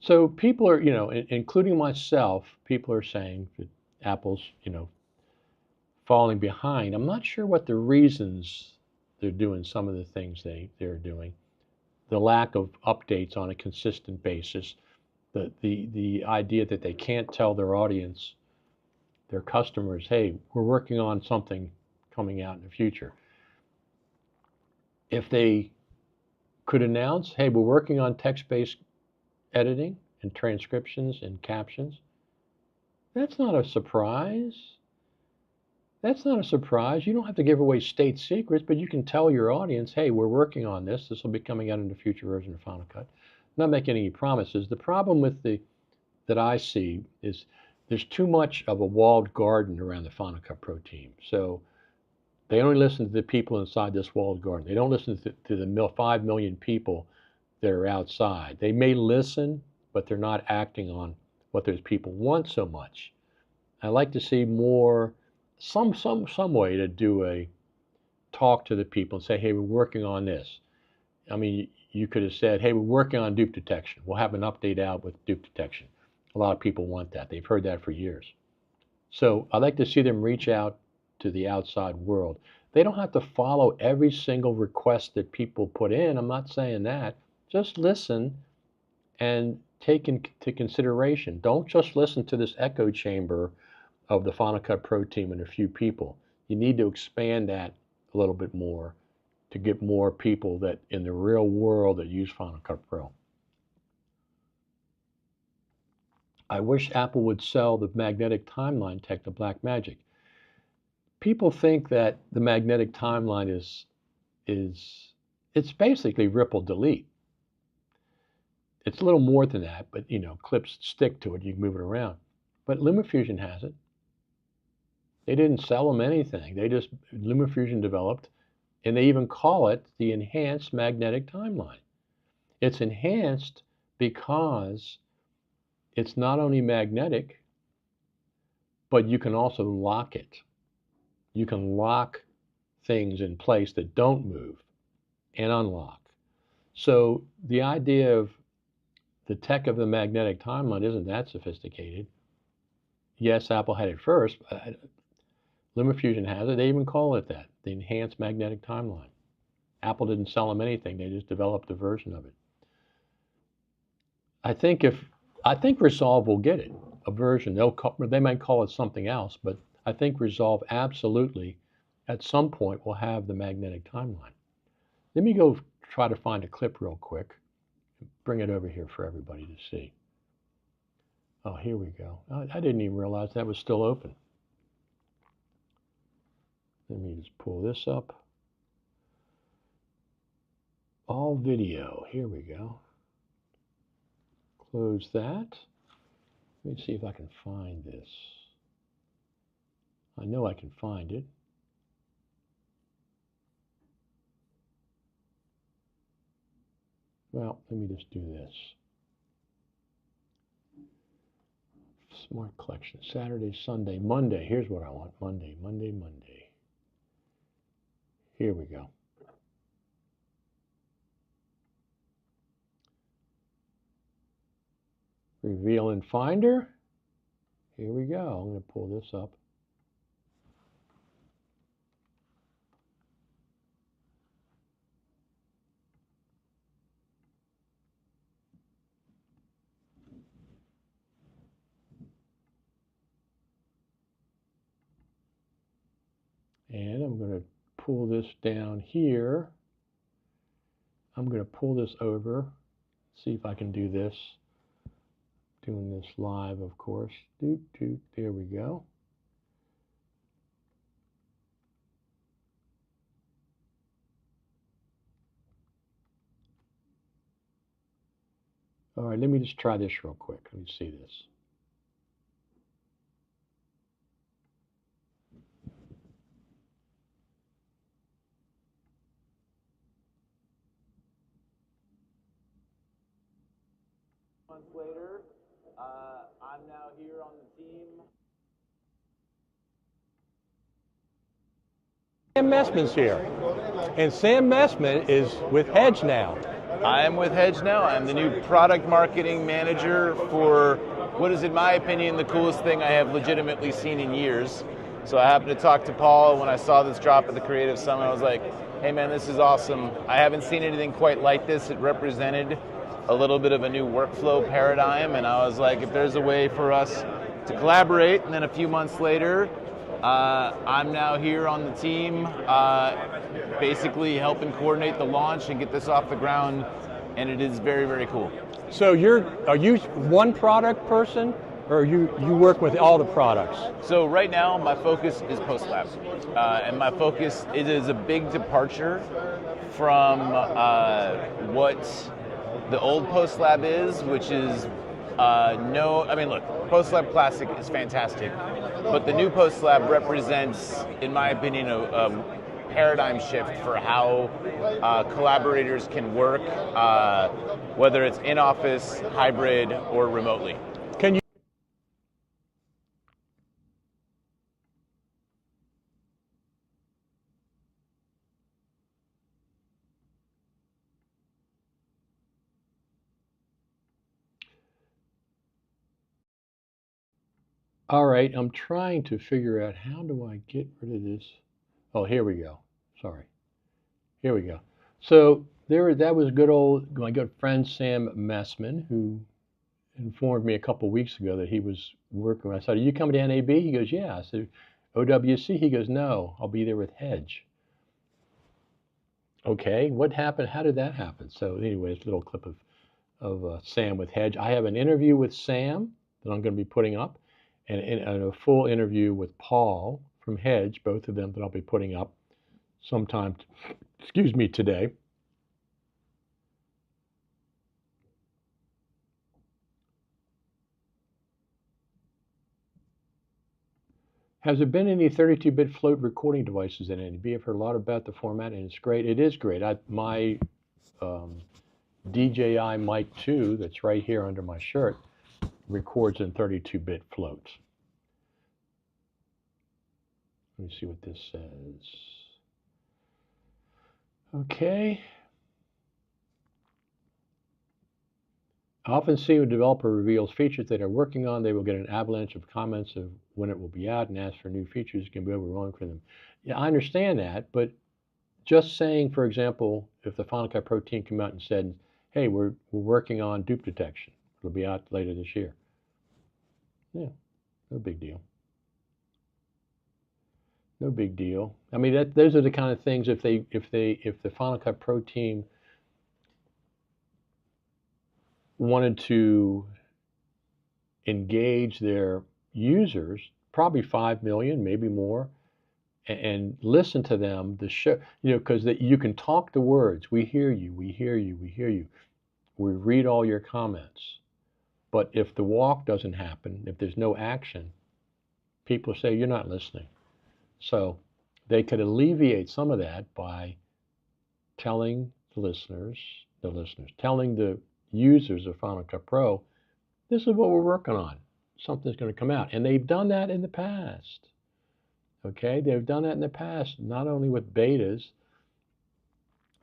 So people are, including myself, people are saying that Apple's, falling behind. I'm not sure what the reasons they're doing some of the things they're doing. The lack of updates on a consistent basis, the idea that they can't tell their audience, their customers, hey, we're working on something coming out in the future. If they could announce, hey, we're working on text-based editing and transcriptions and captions, that's not a surprise. That's not a surprise. You don't have to give away state secrets, but you can tell your audience, hey, we're working on this. This will be coming out in the future version of Final Cut. I'm not making any promises. The problem with that I see is there's too much of a walled garden around the Final Cut Pro team. So they only listen to the people inside this walled garden. They don't listen to the 5 million people that are outside. They may listen, but they're not acting on what those people want so much. I like to see more, some way to do a talk to the people and say, hey, we're working on this. I mean, you could have said, hey, we're working on dupe detection. We'll have an update out with dupe detection. A lot of people want that. They've heard that for years. So I'd like to see them reach out to the outside world. They don't have to follow every single request that people put in. I'm not saying that. Just listen and take into consideration. Don't just listen to this echo chamber of the Final Cut Pro team and a few people. You need to expand that a little bit more to get more people that in the real world that use Final Cut Pro. I wish Apple would sell the magnetic timeline tech to Blackmagic. People think that the magnetic timeline it's basically ripple delete. It's a little more than that, but clips stick to it. You can move it around. But LumaFusion has it. They didn't sell them anything. LumaFusion developed, and they even call it the enhanced magnetic timeline. It's enhanced because it's not only magnetic, but you can also lock it. You can lock things in place that don't move and unlock. So the idea of the tech of the magnetic timeline isn't that sophisticated. Yes, Apple had it first. LumaFusion has it. They even call it that, the enhanced magnetic timeline. Apple didn't sell them anything. They just developed a version of it. I think Resolve will get it, a version. They might call it something else, but I think Resolve absolutely, at some point, will have the magnetic timeline. Let me go try to find a clip real quick. Bring it over here for everybody to see. Oh, here we go. I didn't even realize that was still open. Let me just pull this up. All video. Here we go. Close that. Let me see if I can find this. I know I can find it. Well, let me just do this. Smart collection. Saturday, Sunday, Monday. Here's what I want. Monday. Here we go. Reveal in Finder. Here we go. I'm going to pull this up. And I'm going to pull this down here. I'm going to pull this over. See if I can do this. Doing this live, of course. There we go. All right, let me just try this real quick. Let me see this. months later, I'm now here on the team. Sam Messman's here. And Sam Messman is with Hedge now. I am with Hedge now. I'm the new product marketing manager for what is, in my opinion, the coolest thing I have legitimately seen in years. So I happened to talk to Paul when I saw this drop at the Creative Summit. I was like, hey man, this is awesome. I haven't seen anything quite like this. It represented a little bit of a new workflow paradigm, and I was like, if there's a way for us to collaborate, and then a few months later, I'm now here on the team, basically helping coordinate the launch and get this off the ground, and it is very, very cool. So are you one product person, or you work with all the products? So right now, my focus is post-lab, and my focus, it is a big departure from what the old post-lab is, which is look, post-lab classic is fantastic, but the new post-lab represents, in my opinion, a paradigm shift for how collaborators can work, whether it's in office, hybrid, or remotely. Can you? All right, I'm trying to figure out how do I get rid of this. Oh, here we go. Sorry. Here we go. So that was my good friend Sam Messman, who informed me a couple weeks ago that he was working. I said, "Are you coming to NAB?" He goes, "Yeah." I said, "OWC?" He goes, "No, I'll be there with Hedge." Okay, what happened? How did that happen? So anyway, this little clip of Sam with Hedge. I have an interview with Sam that I'm going to be putting up, and a full interview with Paul from Hedge, both of them that I'll be putting up sometime, today. Has there been any 32-bit float recording devices in NAB? I've heard a lot about the format, and it's great. It is great. My DJI Mic 2, that's right here under my shirt, records in 32-bit floats. Let me see what this says. Okay. I often see when a developer reveals features that they're working on, they will get an avalanche of comments of when it will be out and ask for new features. It can be overwhelming for them. Yeah, I understand that, but just saying, for example, if the Final Cut Pro team came out and said, hey, we're working on dupe detection. It'll be out later this year. Yeah, no big deal. No big deal. I mean, those are the kind of things if the Final Cut Pro team wanted to engage their users, probably 5 million, maybe more, and listen to them, the show, because you can talk the words. We hear you, we hear you, we hear you. We read all your comments. But if the walk doesn't happen, if there's no action, people say you're not listening. So they could alleviate some of that by telling telling the users of Final Cut Pro, this is what we're working on. Something's going to come out. And they've done that in the past. Okay, they've done that in the past, not only with betas.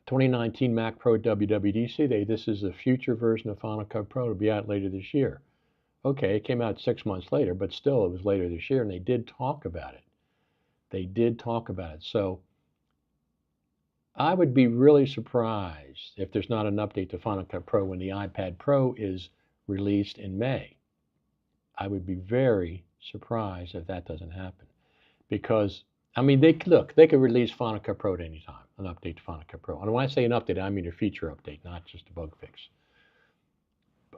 2019 Mac Pro WWDC, this is a future version of Final Cut Pro to be out later this year. Okay, it came out 6 months later, but still it was later this year, and they did talk about it. They did talk about it. So I would be really surprised if there's not an update to Final Cut Pro when the iPad Pro is released in May. I would be very surprised if that doesn't happen. Because, I mean, they could release Final Cut Pro at any time, an update to Final Cut Pro. And when I say an update, I mean a feature update, not just a bug fix.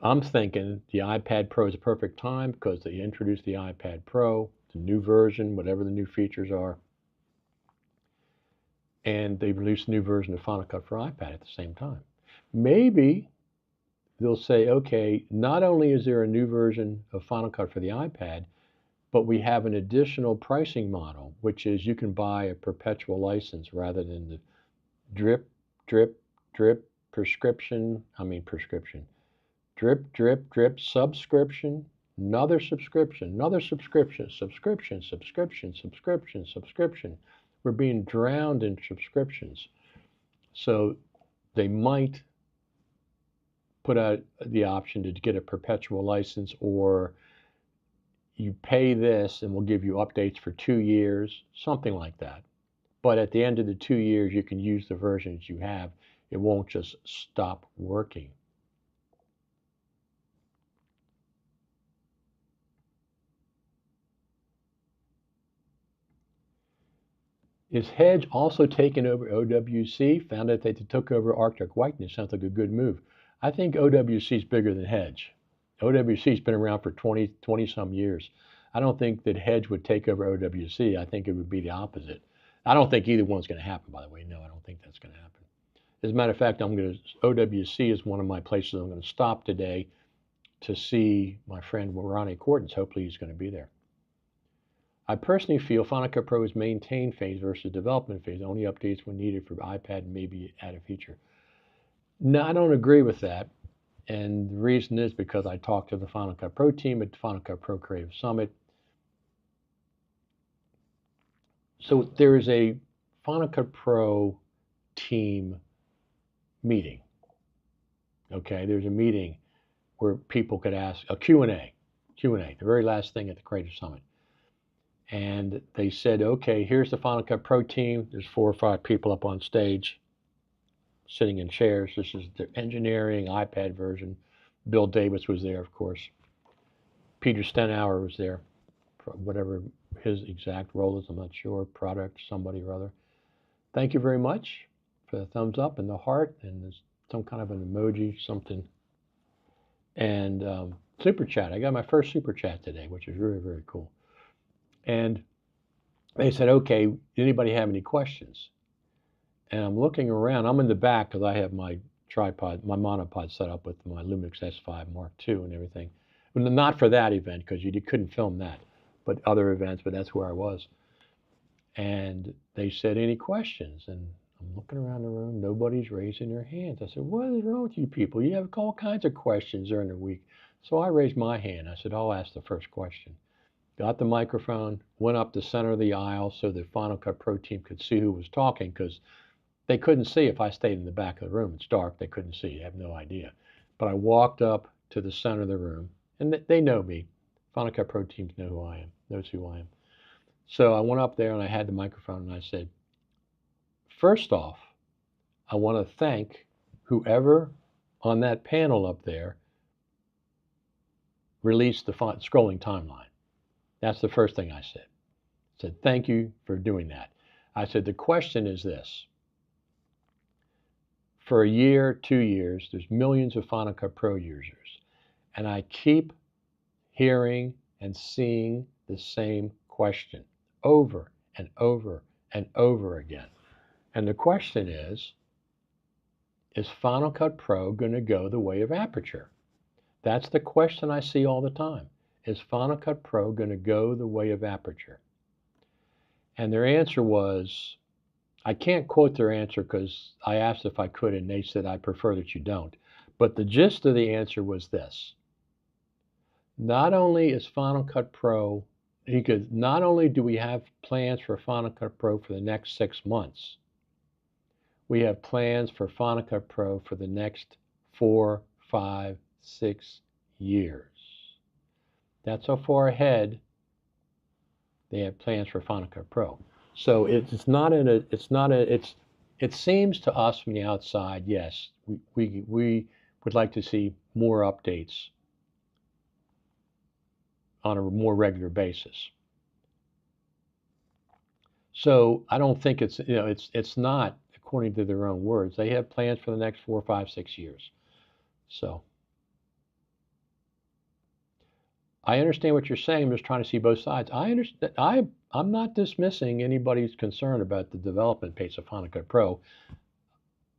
I'm thinking the iPad Pro is a perfect time because they introduced the iPad Pro, the new version, whatever the new features are, and they released a new version of Final Cut for iPad at the same time. Maybe they'll say, okay, not only is there a new version of Final Cut for the iPad, but we have an additional pricing model, which is you can buy a perpetual license rather than the drip prescription Drip, drip, drip, subscription, another subscription, another subscription, subscription, subscription, subscription, subscription. We're being drowned in subscriptions. So they might put out the option to get a perpetual license, or you pay this and we'll give you updates for 2 years, something like that. But at the end of the 2 years, you can use the versions you have. It won't just stop working. Is Hedge also taking over OWC? Found out that they took over Arctic Whiteness. Sounds like a good move. I think OWC is bigger than Hedge. OWC's been around for 20 some years. I don't think that Hedge would take over OWC. I think it would be the opposite. I don't think either one's going to happen, by the way. No, I don't think that's going to happen. As a matter of fact, OWC is one of my places I'm going to stop today to see my friend Ronnie Cortins. Hopefully he's going to be there. I personally feel Final Cut Pro is maintain phase versus development phase. Only updates when needed for iPad and maybe add a feature. No, I don't agree with that. And the reason is because I talked to the Final Cut Pro team at the Final Cut Pro Creative Summit. So there is a Final Cut Pro team meeting. Okay, there's a meeting where people could ask a Q&A, the very last thing at the Creative Summit. And they said, okay, here's the Final Cut Pro team. There's 4 or 5 people up on stage sitting in chairs. This is the engineering iPad version. Bill Davis was there, of course. Peter Stenauer was there, whatever his exact role is, I'm not sure, product, somebody or other. Thank you very much for the thumbs up and the heart, and there's some kind of an emoji, something. And super chat. I got my first super chat today, which is really, very cool. And they said, okay, anybody have any questions? And I'm looking around. I'm in the back because I have my tripod, my monopod set up with my Lumix S5 Mark II and everything. Well, not for that event because you couldn't film that, but other events, but that's where I was. And they said, any questions? And I'm looking around the room. Nobody's raising their hands. I said, what is wrong with you people? You have all kinds of questions during the week. So I raised my hand. I said, I'll ask the first question. Got the microphone, went up the center of the aisle so the Final Cut Pro team could see who was talking, because they couldn't see if I stayed in the back of the room. It's dark. They couldn't see. They have no idea. But I walked up to the center of the room, and they know me. Final Cut Pro teams know who I am, knows who I am. So I went up there and I had the microphone and I said, first off, I want to thank whoever on that panel up there released the scrolling timeline. That's the first thing I said. I said, thank you for doing that. I said, the question is this. For a year, 2 years, there's millions of Final Cut Pro users. And I keep hearing and seeing the same question over and over and over again. And the question is Final Cut Pro going to go the way of Aperture? That's the question I see all the time. Is Final Cut Pro going to go the way of Aperture? And their answer was, I can't quote their answer because I asked if I could and they said, I prefer that you don't. But the gist of the answer was this. Not only is Final Cut Pro, not only do we have plans for Final Cut Pro for the next 6 months, we have plans for Final Cut Pro for the next 4, 5, 6 years. That's how far ahead they have plans for Final Cut Pro. So it seems to us from the outside, yes, we would like to see more updates on a more regular basis. So I don't think it's not, according to their own words, they have plans for the next 4, 5, 6 years. So I understand what you're saying. I'm just trying to see both sides. I understand. I'm not dismissing anybody's concern about the development pace of Final Cut Pro.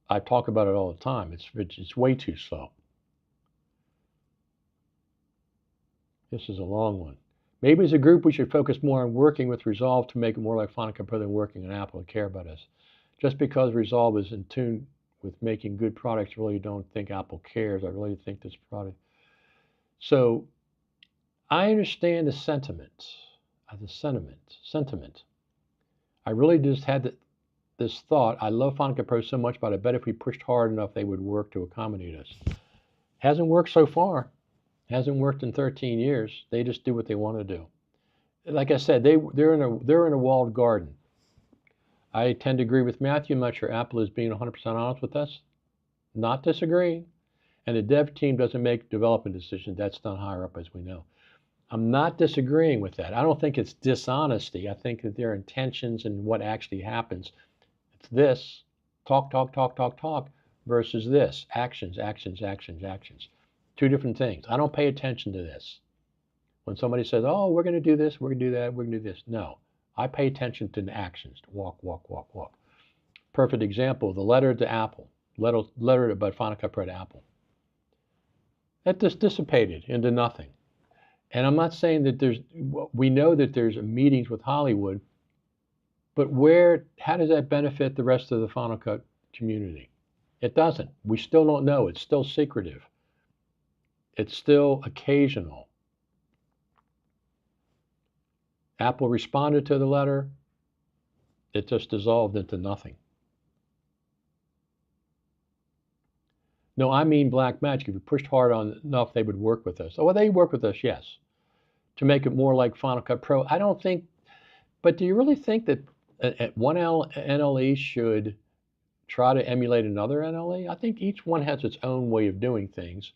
I talk about it all the time. It's way too slow. This is a long one. Maybe as a group we should focus more on working with Resolve to make it more like Final Cut Pro than working on Apple and care about us. Just because Resolve is in tune with making good products, I really don't think Apple cares. I really think this product So I understand the sentiment, sentiment. I really just had this thought. I love Final Cut Pro so much, but I bet if we pushed hard enough, they would work to accommodate us. Hasn't worked so far. Hasn't worked in 13 years. They just do what they want to do. Like I said, they're in a walled garden. I tend to agree with Matthew. I'm not sure Apple is being 100% honest with us. Not disagreeing. And the dev team doesn't make development decisions. That's done higher up, as we know. I'm not disagreeing with that. I don't think it's dishonesty. I think that their intentions and what actually happens. It's this, talk, versus this, actions. Two different things. I don't pay attention to this. When somebody says, oh, we're going to do this, we're going to do that, we're going to do this. No, I pay attention to the actions. Walk. Perfect example, the letter to Apple, letter about Final Cut Pro to Apple. That just dissipated into nothing. And I'm not saying that we know that there's meetings with Hollywood, but how does that benefit the rest of the Final Cut community? It doesn't. We still don't know. It's still secretive. It's still occasional. Apple responded to the letter. It just dissolved into nothing. No, I mean Blackmagic. If we pushed hard on enough, they would work with us. Oh, well, they work with us, yes. To make it more like Final Cut Pro. I don't think, but do you really think that one NLE should try to emulate another NLE? I think each one has its own way of doing things.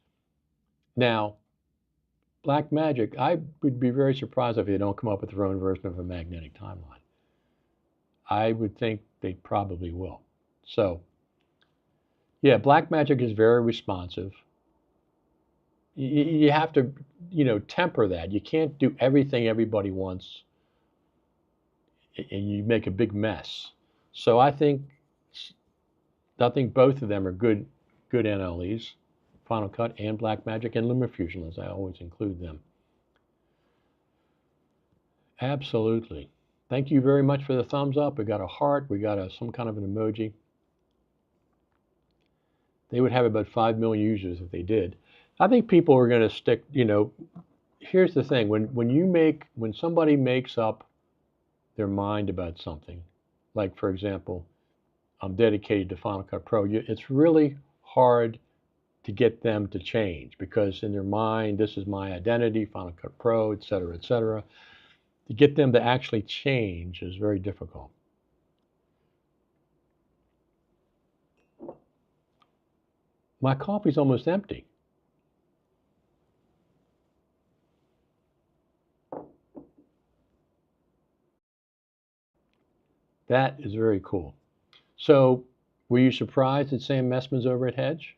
Now, Blackmagic, I would be very surprised if they don't come up with their own version of a magnetic timeline. I would think they probably will. So, yeah, Blackmagic is very responsive. You have to, temper that. You can't do everything everybody wants, and you make a big mess. So I think both of them are good NLEs, Final Cut and Blackmagic, and LumaFusion, as I always include them. Absolutely. Thank you very much for the thumbs up. We got a heart. We got some kind of an emoji. They would have about 5 million users if they did. I think people are going to stick, here's the thing. When somebody makes up their mind about something, like, for example, I'm dedicated to Final Cut Pro, it's really hard to get them to change, because in their mind, this is my identity, Final Cut Pro, et cetera, et cetera. To get them to actually change is very difficult. My coffee's almost empty. That is very cool. So, were you surprised that Sam Messman's over at Hedge?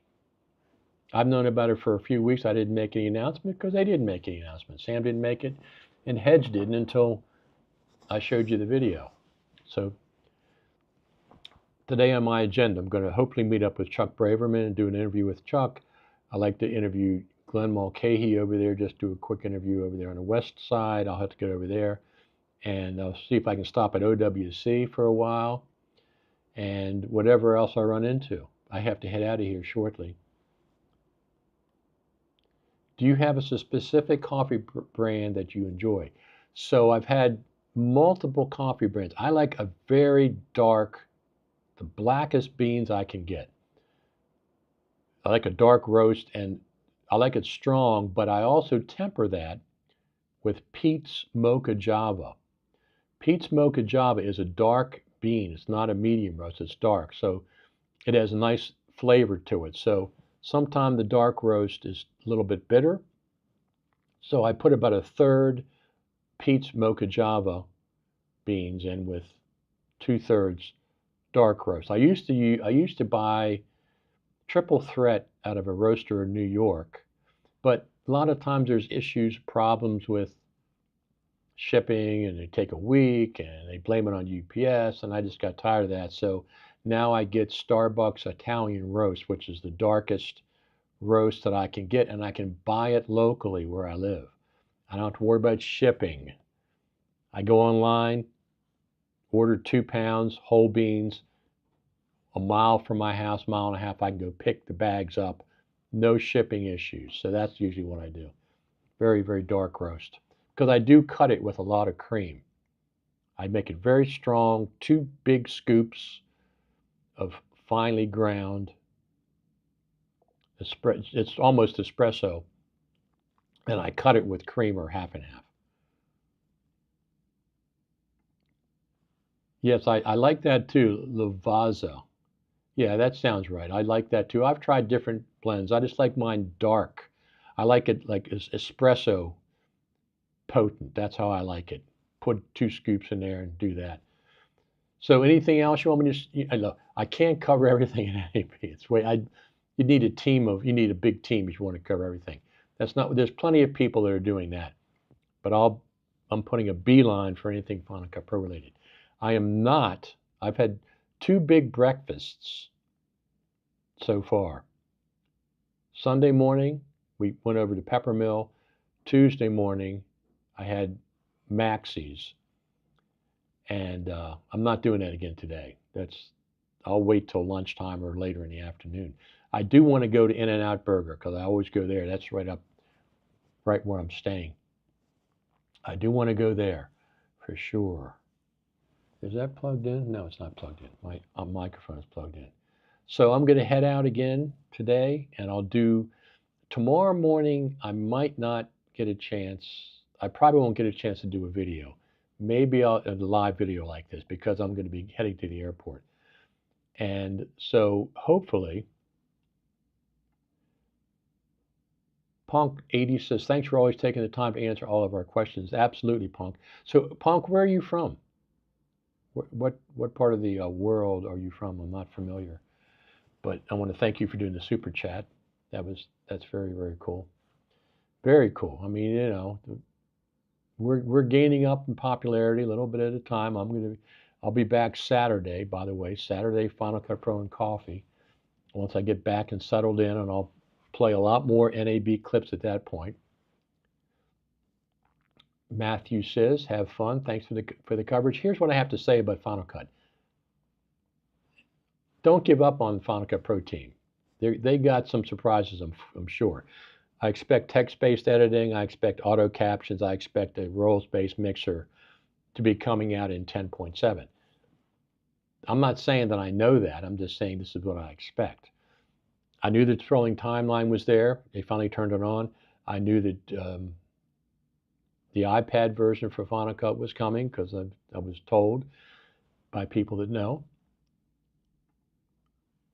I've known about it for a few weeks. I didn't make any announcement because they didn't make any announcement. Sam didn't make it, and Hedge didn't until I showed you the video. So today on my agenda, I'm going to hopefully meet up with Chuck Braverman and do an interview with Chuck. I'd like to interview Glenn Mulcahy over there, just do a quick interview over there on the west side. I'll have to get over there, and I'll see if I can stop at OWC for a while, and whatever else I run into. I have to head out of here shortly. Do you have a specific coffee brand that you enjoy? So I've had multiple coffee brands. I like a very dark, the blackest beans I can get. I like a dark roast, and I like it strong, but I also temper that with Pete's Mocha Java. Pete's Mocha Java is a dark bean. It's not a medium roast, it's dark. So it has a nice flavor to it. So sometimes the dark roast is a little bit bitter. So I put about a third Pete's Mocha Java beans in with 2/3 dark roast. I used to buy triple threat out of a roaster in New York, but a lot of times there's problems with shipping, and they take a week, and they blame it on UPS, and I just got tired of that. So now I get Starbucks Italian roast, which is the darkest roast that I can get, and I can buy it locally where I live. I don't have to worry about shipping. I go online, order 2 pounds whole beans, a mile from my house, mile and a half. I can go pick the bags up, no shipping issues. So that's usually what I do. Very, very dark roast. Because I do cut it with a lot of cream. I make it very strong, 2 big scoops of finely ground. It's almost espresso. And I cut it with cream or half and half. Yes, I like that too, Lavazza. Yeah, that sounds right. I like that too. I've tried different blends. I just like mine dark. I like it like espresso potent. That's how I like it. Put 2 scoops in there and do that. So anything else you want me to? I can't cover everything in NAB. It's you need you need a big team if you want to cover everything. That's not. There's plenty of people that are doing that, but I'm putting a beeline for anything Final Cut Pro related. I am not. I've had 2 big breakfasts so far. Sunday morning, we went over to Peppermill. Tuesday morning, I had Maxie's. And I'm not doing that again today. I'll wait till lunchtime or later in the afternoon. I do want to go to In-N-Out Burger because I always go there. That's right where I'm staying. I do want to go there for sure. Is that plugged in? No, it's not plugged in. My microphone is plugged in. So I'm going to head out again today, and I'll do tomorrow morning. I might not get a chance. I probably won't get a chance to do a video. Maybe a live video like this because I'm going to be heading to the airport. And so hopefully, Punk80 says, thanks for always taking the time to answer all of our questions. Absolutely, Punk. So Punk, where are you from? What part of the world are you from? I'm not familiar. But I want to thank you for doing the super chat. That's very, very cool. Very cool. I mean, we're gaining up in popularity a little bit at a time. I'll be back Saturday, by the way. Saturday, Final Cut Pro and Coffee. Once I get back and settled in, and I'll play a lot more NAB clips at that point. Matthew says, have fun. Thanks for the coverage. Here's what I have to say about Final Cut. Don't give up on Final Cut Pro team. They got some surprises, I'm sure. I expect text-based editing. I expect auto captions. I expect a roles-based mixer to be coming out in 10.7. I'm not saying that I know that. I'm just saying this is what I expect. I knew the scrolling timeline was there. They finally turned it on. I knew that the iPad version for Final Cut was coming because I was told by people that know.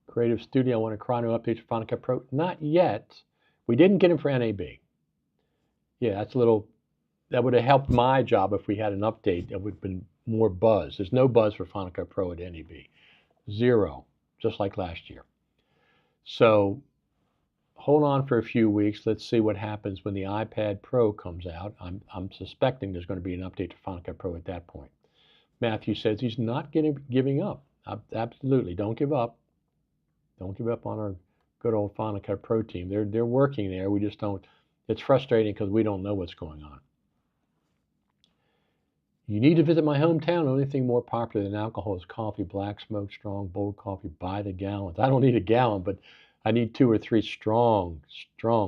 Creative Studio, I want a chrono update for Final Cut Pro. Not yet. We didn't get them for NAB. Yeah, that would have helped my job if we had an update. That would have been more buzz. There's no buzz for Final Cut Pro at NAB. 0, just like last year. So hold on for a few weeks. Let's see what happens when the iPad Pro comes out. I'm suspecting there's going to be an update to Final Cut Pro at that point. Matthew says he's not giving up. Absolutely, don't give up. Don't give up on our good old Final Cut Pro team. They're working there. We just don't. It's frustrating because we don't know what's going on. You need to visit my hometown. The only thing more popular than alcohol is coffee, black smoke, strong, bold coffee by the gallons. I don't need a gallon, but I need 2 or 3 strong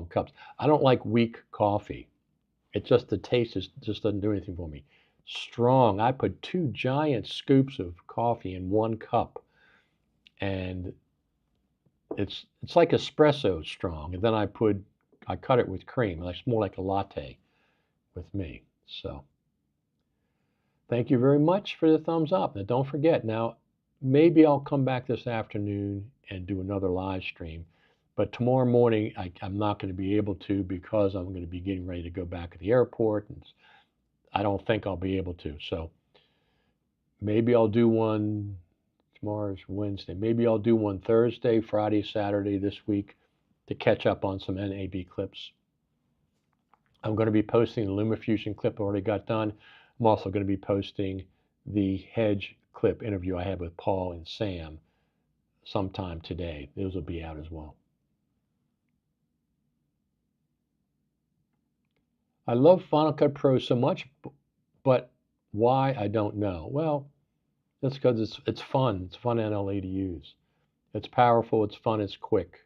cups. I don't like weak coffee. It's just the taste just doesn't do anything for me. Strong. I put 2 giant scoops of coffee in 1 cup, and it's like espresso strong. And then I cut it with cream. It's more like a latte with me. So. Thank you very much for the thumbs up. Now, don't forget, now, maybe I'll come back this afternoon and do another live stream. But tomorrow morning, I'm not going to be able to because I'm going to be getting ready to go back to the airport. And I don't think I'll be able to. So maybe I'll do one. Tomorrow's Wednesday. Maybe I'll do one Thursday, Friday, Saturday this week to catch up on some NAB clips. I'm going to be posting the LumaFusion clip I already got done. I'm also going to be posting the Hedge clip interview I had with Paul and Sam sometime today. Those will be out as well. I love Final Cut Pro so much, but why, I don't know. Well, that's because it's fun. It's fun NLE to use. It's powerful, it's fun, it's quick.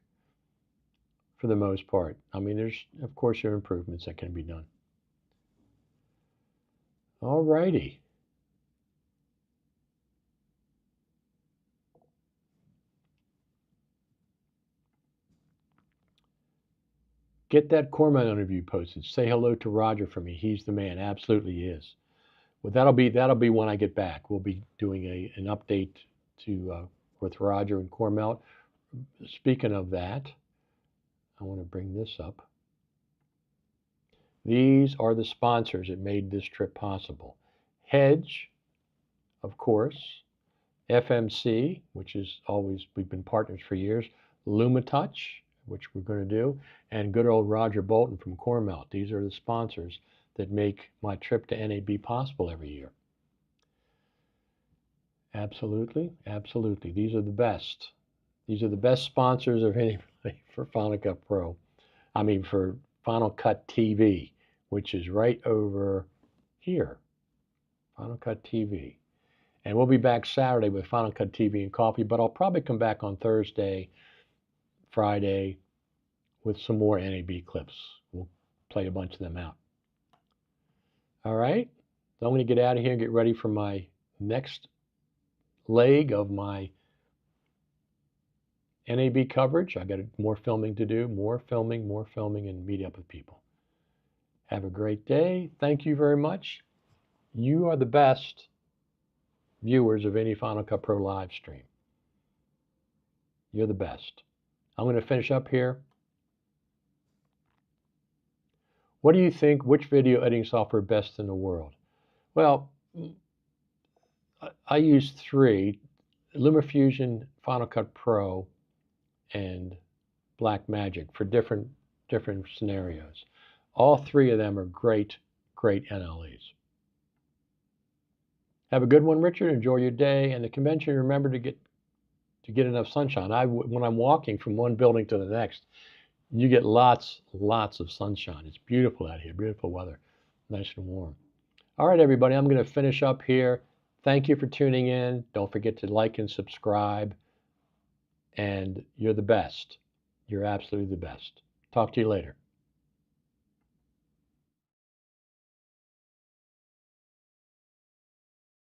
for the most part. I mean, there's, of course, there are improvements that can be done. All righty. Get that Cormount interview posted. Say hello to Roger for me. He's the man. Absolutely is. Well, that'll be when I get back. We'll be doing an update to with Roger and Cormount. Speaking of that, I want to bring this up. These are the sponsors that made this trip possible. Hedge, of course, FMC, which is always, we've been partners for years, Lumatouch, which we're going to do, and good old Roger Bolton from Cormount. These are the sponsors that make my trip to NAB possible every year. Absolutely, absolutely. These are the best. These are the best sponsors of anybody for Final Cut Pro. I mean, for Final Cut TV, which is right over here. Final Cut TV. And we'll be back Saturday with Final Cut TV and coffee, but I'll probably come back on Thursday, Friday, with some more NAB clips. We'll play a bunch of them out. All right, so I'm going to get out of here and get ready for my next leg of my NAB coverage. I got more filming to do, more filming, and meet up with people. Have a great day. Thank you very much. You are the best viewers of any Final Cut Pro live stream. You're the best. I'm going to finish up here. What do you think, which video editing software best in the world? Well, I use 3, LumaFusion, Final Cut Pro, and Blackmagic for different scenarios. All 3 of them are great NLEs. Have a good one, Richard. Enjoy your day. And the convention, remember to get enough sunshine. When I'm walking from one building to the next, you get lots of sunshine. It's beautiful out here, beautiful weather, nice and warm. All right, everybody, I'm going to finish up here. Thank you for tuning in. Don't forget to like and subscribe. And you're the best. You're absolutely the best. Talk to you later.